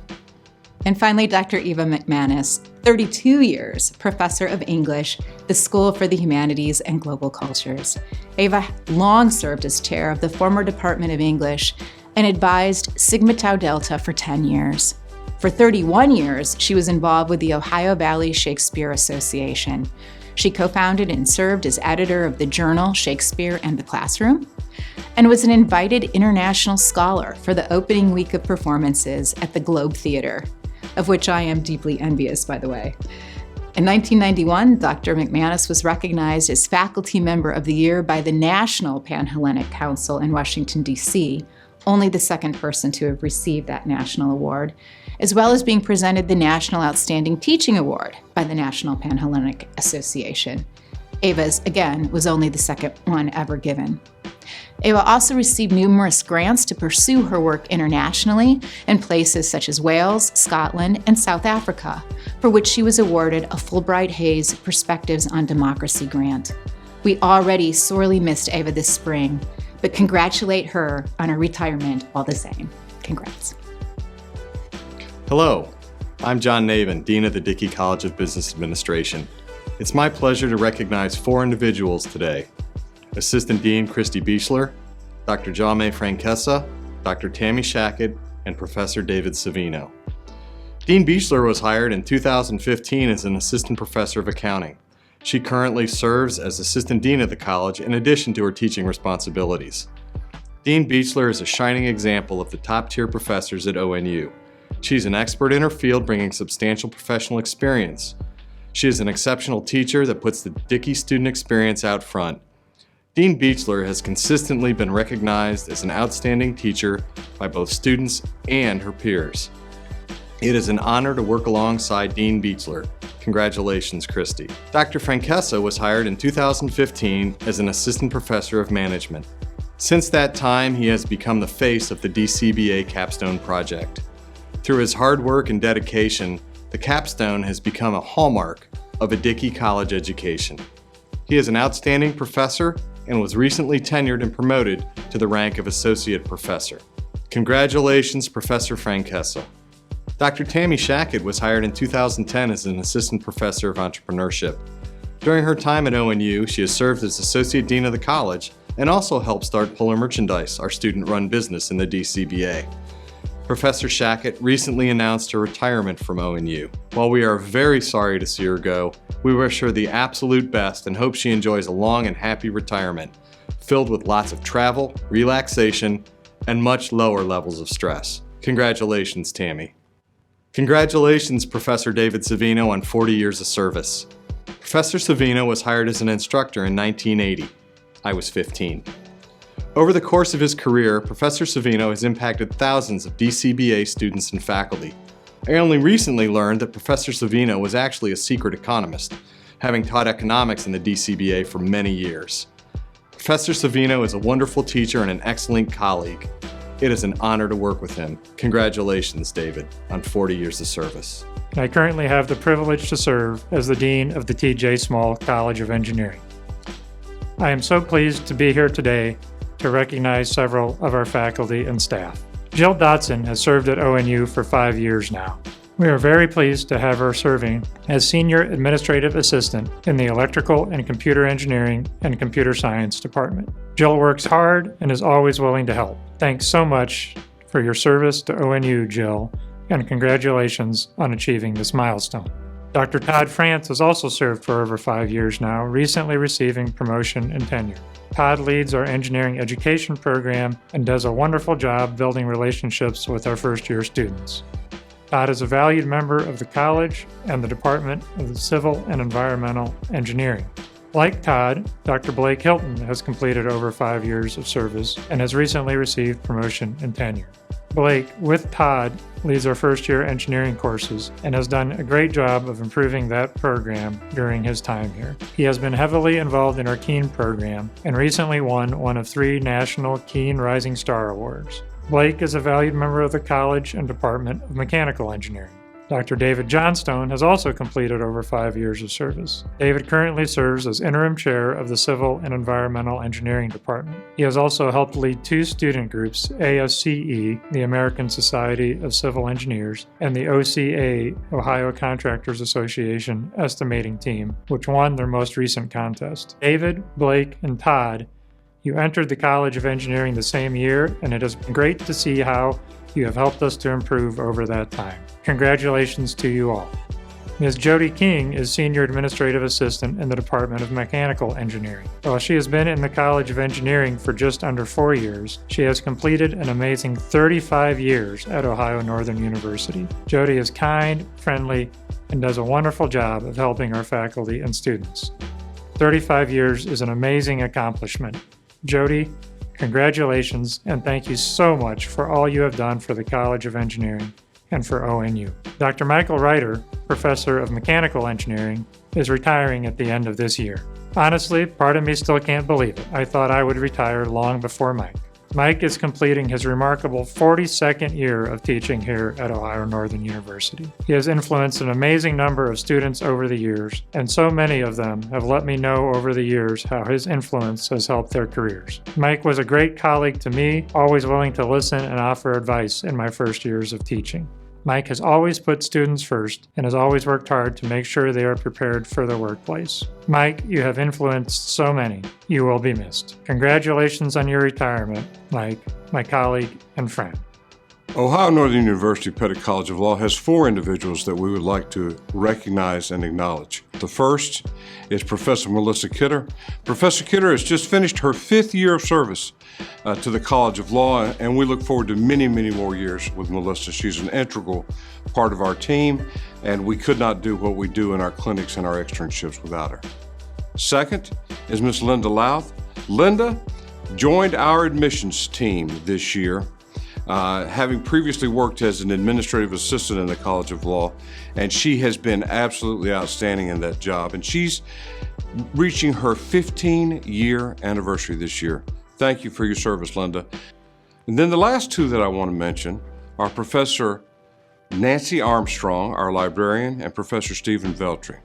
And finally, Dr. Eva Mcmanus, 32 years, professor of English, the School for the Humanities and Global Cultures. Eva long served as chair of the former Department of English and advised Sigma Tau Delta for 10 years. For 31 years, she was involved with the Ohio Valley Shakespeare Association. She co-founded and served as editor of the journal Shakespeare and the Classroom, and was an invited international scholar for the opening week of performances at the Globe Theater, of which I am deeply envious, by the way. In 1991, Dr. McManus was recognized as Faculty Member of the Year by the National Pan-Hellenic Council in Washington, D.C., only the second person to have received that national award, as well as being presented the National Outstanding Teaching Award by the National Pan-Hellenic Association. Eva's, again, was only the second one ever given. Eva also received numerous grants to pursue her work internationally in places such as Wales, Scotland, and South Africa, for which she was awarded a Fulbright Hays Perspectives on Democracy grant. We already sorely missed Eva this spring, but congratulate her on her retirement all the same. Congrats. Hello, I'm John Navin, Dean of the Dickey College of Business Administration. It's my pleasure to recognize 4 individuals today. Assistant Dean Christy Bichler, Dr. Jaume Franquesa, Dr. Tammy Shackett, and Professor David Savino. Dean Bichler was hired in 2015 as an assistant professor of accounting. She currently serves as assistant dean of the college in addition to her teaching responsibilities. Dean Bichler is a shining example of the top-tier professors at ONU. She's an expert in her field, bringing substantial professional experience. She is an exceptional teacher that puts the Dickey student experience out front. Dean Bichler has consistently been recognized as an outstanding teacher by both students and her peers. It is an honor to work alongside Dean Bichler. Congratulations, Christy. Dr. Franquesa was hired in 2015 as an assistant professor of management. Since that time, he has become the face of the DCBA Capstone Project. Through his hard work and dedication, the capstone has become a hallmark of a Dickey College education. He is an outstanding professor and was recently tenured and promoted to the rank of associate professor. Congratulations, Professor Franquesa. Dr. Tammy Shackett was hired in 2010 as an assistant professor of entrepreneurship. During her time at ONU, she has served as associate dean of the college and also helped start Polar Merchandise, our student-run business in the DCBA. Professor Shackett recently announced her retirement from ONU. While we are very sorry to see her go, we wish her the absolute best and hope she enjoys a long and happy retirement, filled with lots of travel, relaxation, and much lower levels of stress. Congratulations, Tammy. Congratulations, Professor David Savino, on 40 years of service. Professor Savino was hired as an instructor in 1980. I was 15. Over the course of his career, Professor Savino has impacted thousands of DCBA students and faculty. I only recently learned that Professor Savino was actually a secret economist, having taught economics in the DCBA for many years. Professor Savino is a wonderful teacher and an excellent colleague. It is an honor to work with him. Congratulations, David, on 40 years of service. I currently have the privilege to serve as the Dean of the T.J. Small College of Engineering. I am so pleased to be here today to recognize several of our faculty and staff. Jill Dotson has served at ONU for 5 years now. We are very pleased to have her serving as Senior Administrative Assistant in the Electrical and Computer Engineering and Computer Science Department. Jill works hard and is always willing to help. Thanks so much for your service to ONU, Jill, and congratulations on achieving this milestone. Dr. Todd France has also served for over 5 years now, recently receiving promotion and tenure. Todd leads our engineering education program and does a wonderful job building relationships with our first-year students. Todd is a valued member of the college and the Department of Civil and Environmental Engineering. Like Todd, Dr. Blake Hilton has completed over 5 years of service and has recently received promotion and tenure. Blake, with Todd, leads our first-year engineering courses and has done a great job of improving that program during his time here. He has been heavily involved in our Keen program and recently won one of 3 national Keen Rising Star Awards. Blake is a valued member of the College and Department of Mechanical Engineering. Dr. David Johnstone has also completed over 5 years of service. David currently serves as interim chair of the Civil and Environmental Engineering Department. He has also helped lead 2 student groups, ASCE, the American Society of Civil Engineers, and the OCA, Ohio Contractors Association estimating team, which won their most recent contest. David, Blake, and Todd, you entered the College of Engineering the same year, and it has been great to see how you have helped us to improve over that time. Congratulations to you all. Ms. Jody King is Senior Administrative Assistant in the Department of Mechanical Engineering. While she has been in the College of Engineering for just under 4 years, she has completed an amazing 35 years at Ohio Northern University. Jody is kind, friendly, and does a wonderful job of helping our faculty and students. 35 years is an amazing accomplishment. Jody, congratulations, and thank you so much for all you have done for the College of Engineering and for ONU. Dr. Michael Reiter, Professor of Mechanical Engineering, is retiring at the end of this year. Honestly, part of me still can't believe it. I thought I would retire long before Mike. Mike is completing his remarkable 42nd year of teaching here at Ohio Northern University. He has influenced an amazing number of students over the years, and so many of them have let me know over the years how his influence has helped their careers. Mike was a great colleague to me, always willing to listen and offer advice in my first years of teaching. Mike has always put students first and has always worked hard to make sure they are prepared for the workplace. Mike, you have influenced so many. You will be missed. Congratulations on your retirement, Mike, my colleague and friend. Ohio Northern University Pettit College of Law has 4 individuals that we would like to recognize and acknowledge. The first is Professor Melissa Kidder. Professor Kidder has just finished her 5th year of service to the College of Law, and we look forward to many, many more years with Melissa. She's an integral part of our team, and we could not do what we do in our clinics and our externships without her. Second is Ms. Linda Louth. Linda joined our admissions team this year, having previously worked as an administrative assistant in the College of Law, and she has been absolutely outstanding in that job. And she's reaching her 15-year anniversary this year. Thank you for your service, Linda. And then the last 2 that I want to mention are Professor Nancy Armstrong, our librarian, and Professor Stephen Veltri.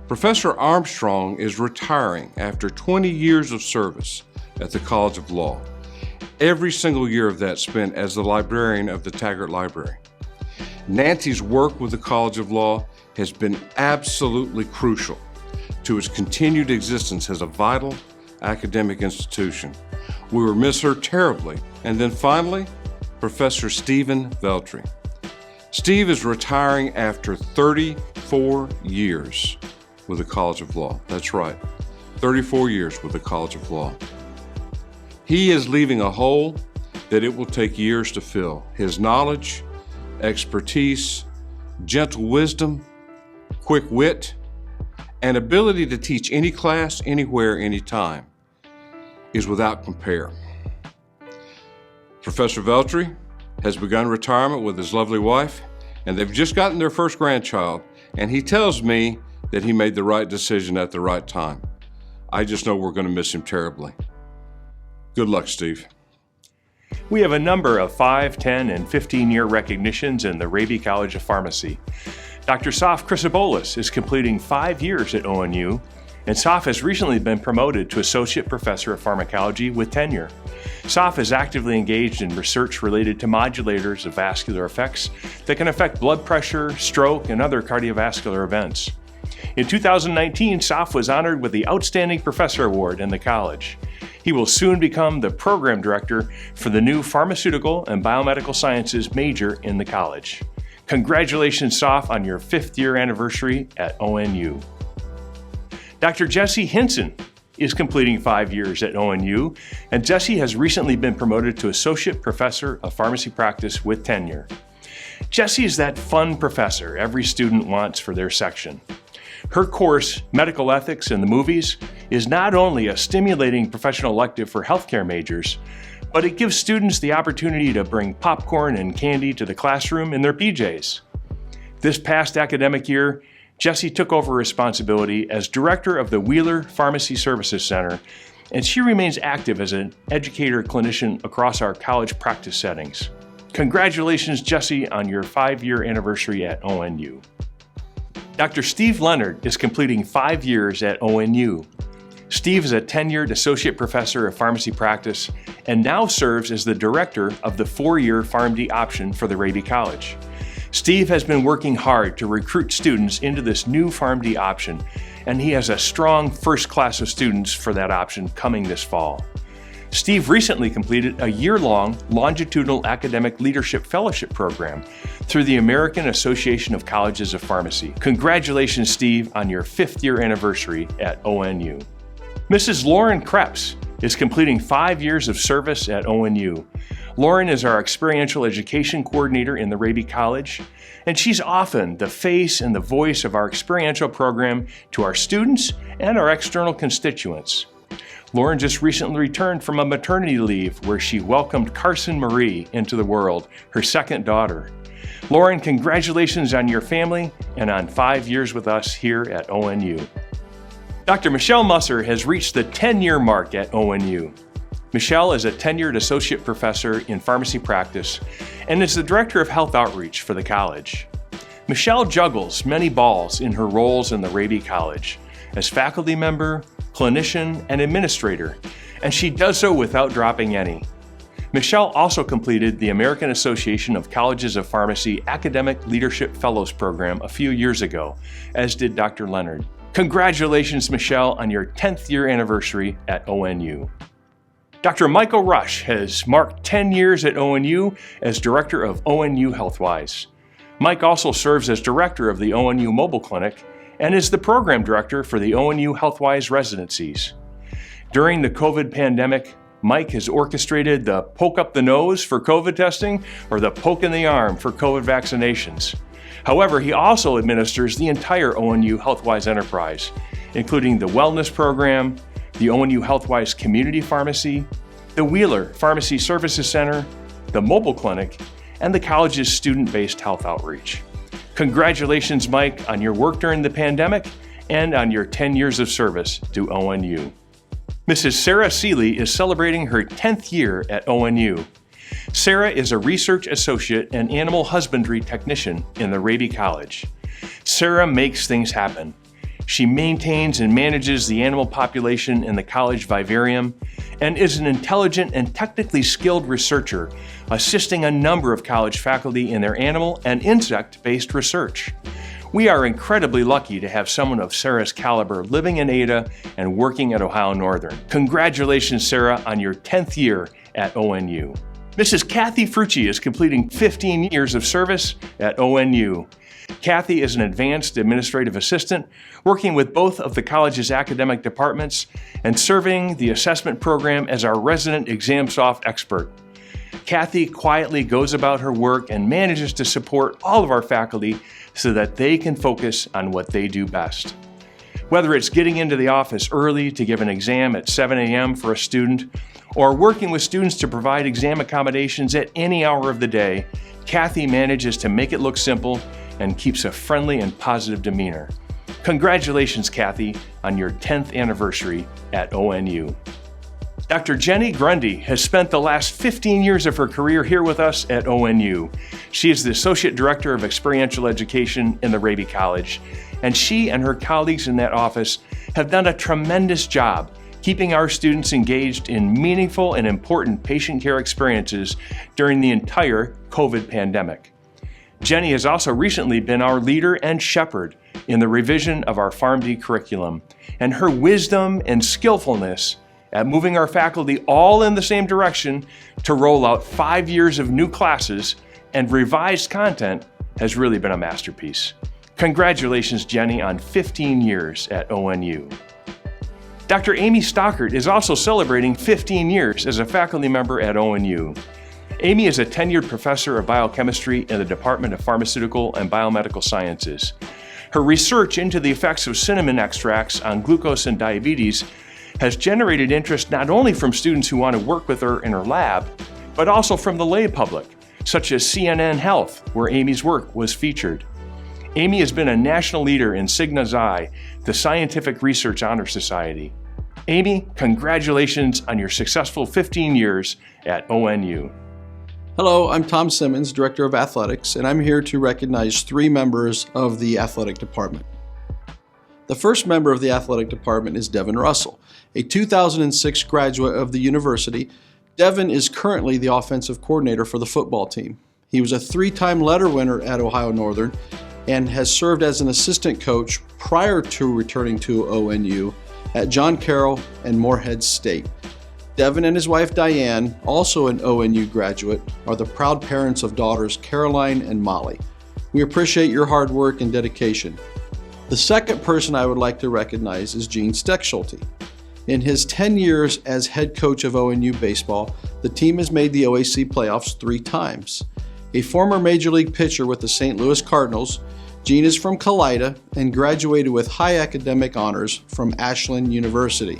Professor Armstrong is retiring after 20 years of service at the College of Law. Every single year of that spent as the librarian of the Taggart Library. Nancy's work with the College of Law has been absolutely crucial to its continued existence as a vital academic institution. We will miss her terribly. And then finally, Professor Stephen Veltri. Steve is retiring after 34 years with the College of Law. That's right, 34 years with the College of Law. He is leaving a hole that it will take years to fill. His knowledge, expertise, gentle wisdom, quick wit, and ability to teach any class, anywhere, anytime is without compare. Professor Veltri has begun retirement with his lovely wife, and they've just gotten their first grandchild, and he tells me that he made the right decision at the right time. I just know we're going to miss him terribly. Good luck, Steve. We have a number of 5, 10, and 15-year recognitions in the Raby College of Pharmacy. Dr. Saf Chrysobolis is completing 5 years at ONU, and Saf has recently been promoted to Associate Professor of Pharmacology with tenure. Saf is actively engaged in research related to modulators of vascular effects that can affect blood pressure, stroke, and other cardiovascular events. In 2019, Saf was honored with the Outstanding Professor Award in the college. He will soon become the program director for the new Pharmaceutical and Biomedical Sciences major in the college. Congratulations, Saf, on your 5th year anniversary at ONU. Dr. Jesse Hinson is completing 5 years at ONU, and Jesse has recently been promoted to Associate Professor of Pharmacy Practice with tenure. Jesse is that fun professor every student wants for their section. Her course, Medical Ethics in the Movies, is not only a stimulating professional elective for healthcare majors, but it gives students the opportunity to bring popcorn and candy to the classroom in their PJs. This past academic year, Jessie took over responsibility as director of the Wheeler Pharmacy Services Center, and she remains active as an educator-clinician across our college practice settings. Congratulations, Jessie, on your 5-year anniversary at ONU. Dr. Steve Leonard is completing 5 years at ONU. Steve is a tenured associate professor of pharmacy practice and now serves as the director of the 4-year PharmD option for the Raby College. Steve has been working hard to recruit students into this new PharmD option, and he has a strong first class of students for that option coming this fall. Steve recently completed a year-long longitudinal academic leadership fellowship program through the American Association of Colleges of Pharmacy. Congratulations, Steve, on your 5th year anniversary at ONU. Mrs. Lauren Krebs is completing 5 years of service at ONU. Lauren is our experiential education coordinator in the Raby College, and she's often the face and the voice of our experiential program to our students and our external constituents. Lauren just recently returned from a maternity leave where she welcomed Carson Marie into the world, her second daughter. Lauren, congratulations on your family and on 5 years with us here at ONU. Dr. Michelle Musser has reached the 10-year mark at ONU. Michelle is a tenured associate professor in pharmacy practice and is the director of health outreach for the college. Michelle juggles many balls in her roles in the Raby College as faculty member, clinician, and administrator, and she does so without dropping any. Michelle also completed the American Association of Colleges of Pharmacy Academic Leadership Fellows Program a few years ago, as did Dr. Leonard. Congratulations, Michelle, on your 10th year anniversary at ONU. Dr. Michael Rush has marked 10 years at ONU as director of ONU HealthWise. Mike also serves as director of the ONU Mobile Clinic and is the program director for the ONU HealthWise residencies. During the COVID pandemic, Mike has orchestrated the poke up the nose for COVID testing or the poke in the arm for COVID vaccinations. However, he also administers the entire ONU HealthWise enterprise, including the wellness program, the ONU HealthWise Community Pharmacy, the Wheeler Pharmacy Services Center, the mobile clinic, and the college's student-based health outreach. Congratulations, Mike, on your work during the pandemic and on your 10 years of service to ONU. Mrs. Sarah Seeley is celebrating her 10th year at ONU. Sarah is a research associate and animal husbandry technician in the Raby College. Sarah makes things happen. She maintains and manages the animal population in the college vivarium and is an intelligent and technically skilled researcher, assisting a number of college faculty in their animal and insect-based research. We are incredibly lucky to have someone of Sarah's caliber living in Ada and working at Ohio Northern. Congratulations, Sarah, on your 10th year at ONU. Mrs. Kathy Frucci is completing 15 years of service at ONU. Kathy is an advanced administrative assistant, working with both of the college's academic departments and serving the assessment program as our resident ExamSoft expert. Kathy quietly goes about her work and manages to support all of our faculty so that they can focus on what they do best. Whether it's getting into the office early to give an exam at 7 a.m. for a student, or working with students to provide exam accommodations at any hour of the day, Kathy manages to make it look simple and keeps a friendly and positive demeanor. Congratulations, Kathy, on your 10th anniversary at ONU. Dr. Jenny Grundy has spent the last 15 years of her career here with us at ONU. She is the Associate Director of Experiential Education in the Raby College, and she and her colleagues in that office have done a tremendous job keeping our students engaged in meaningful and important patient care experiences during the entire COVID pandemic. Jenny has also recently been our leader and shepherd in the revision of our PharmD curriculum, and her wisdom and skillfulness at moving our faculty all in the same direction to roll out 5 years of new classes and revised content has really been a masterpiece. Congratulations, Jenny, on 15 years at ONU. Dr. Amy Stockert is also celebrating 15 years as a faculty member at ONU. Amy is a tenured professor of biochemistry in the Department of Pharmaceutical and Biomedical Sciences. Her research into the effects of cinnamon extracts on glucose and diabetes has generated interest not only from students who want to work with her in her lab, but also from the lay public, such as CNN Health, where Amy's work was featured. Amy has been a national leader in Cigna Xi, the Scientific Research Honor Society. Amy, congratulations on your successful 15 years at ONU. Hello, I'm Tom Simmons, Director of Athletics, and I'm here to recognize 3 members of the athletic department. The first member of the athletic department is Devin Russell, a 2006 graduate of the university. Devin is currently the offensive coordinator for the football team. He was a 3-time letter winner at Ohio Northern and has served as an assistant coach prior to returning to ONU at John Carroll and Morehead State. Devin and his wife Diane, also an ONU graduate, are the proud parents of daughters Caroline and Molly. We appreciate your hard work and dedication. The second person I would like to recognize is Gene Steckschulte. In his 10 years as head coach of ONU baseball, the team has made the OAC playoffs 3 times. A former Major League pitcher with the St. Louis Cardinals, Gene is from Kalida and graduated with high academic honors from Ashland University.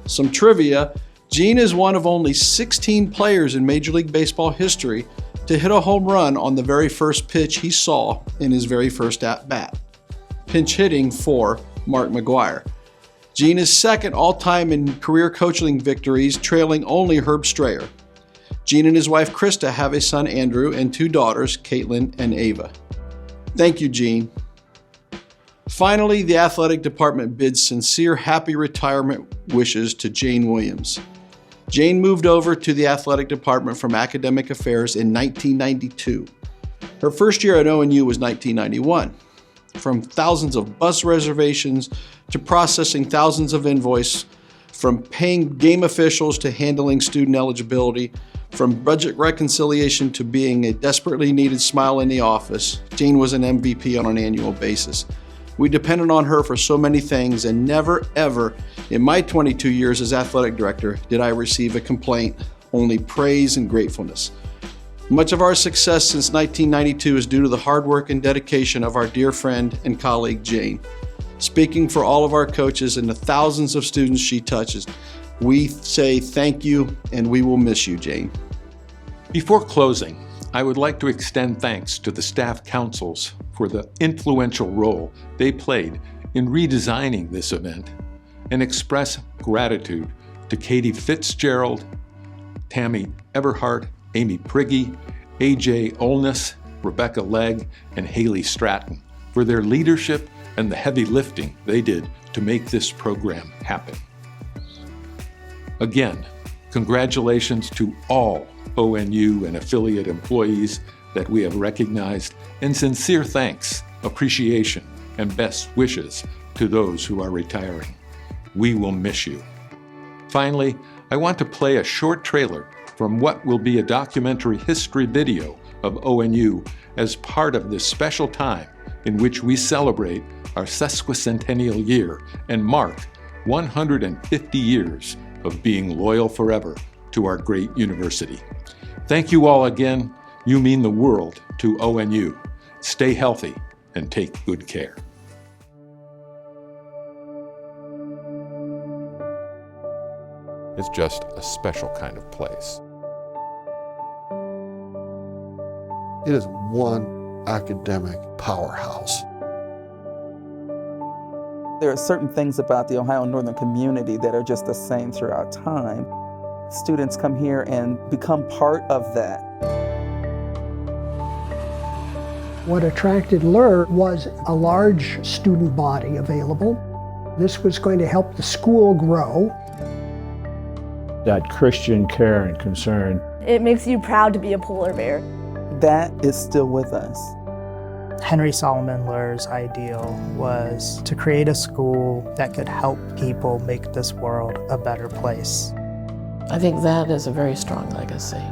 Some trivia: Gene is one of only 16 players in Major League Baseball history to hit a home run on the very first pitch he saw in his very first at-bat, pinch hitting for Mark McGuire. Gene is second all-time in career coaching victories, trailing only Herb Strayer. Gene and his wife Krista have a son, Andrew, and two daughters, Caitlin and Ava. Thank you, Gene. Finally, the athletic department bids sincere happy retirement wishes to Jane Williams. Jane moved over to the athletic department from academic affairs in 1992. Her first year at ONU was 1991. From thousands of bus reservations to processing thousands of invoices, from paying game officials to handling student eligibility, from budget reconciliation to being a desperately needed smile in the office, Jane was an MVP on an annual basis. We depended on her for so many things, and never, ever in my 22 years as athletic director did I receive a complaint, only praise and gratefulness. Much of our success since 1992 is due to the hard work and dedication of our dear friend and colleague, Jane. Speaking for all of our coaches and the thousands of students she touches, we say thank you, and we will miss you, Jane. Before closing, I would like to extend thanks to the staff councils for the influential role they played in redesigning this event, and express gratitude to Katie Fitzgerald, Tammy Everhart, Amy Prigge, AJ Olness, Rebecca Legg, and Haley Stratton for their leadership and the heavy lifting they did to make this program happen. Again, congratulations to all ONU and affiliate employees that we have recognized, and sincere thanks, appreciation, and best wishes to those who are retiring. We will miss you. Finally, I want to play a short trailer from what will be a documentary history video of ONU as part of this special time in which we celebrate our sesquicentennial year and mark 150 years of being loyal forever to our great university. Thank you all again. You mean the world to ONU. Stay healthy and take good care. It's just a special kind of place. It is one academic powerhouse. There are certain things about the Ohio Northern community that are just the same throughout time. Students come here and become part of that. What attracted Lur was a large student body available. This was going to help the school grow. That Christian care and concern. It makes you proud to be a polar bear. That is still with us. Henry Solomon Lur's ideal was to create a school that could help people make this world a better place. I think that is a very strong legacy.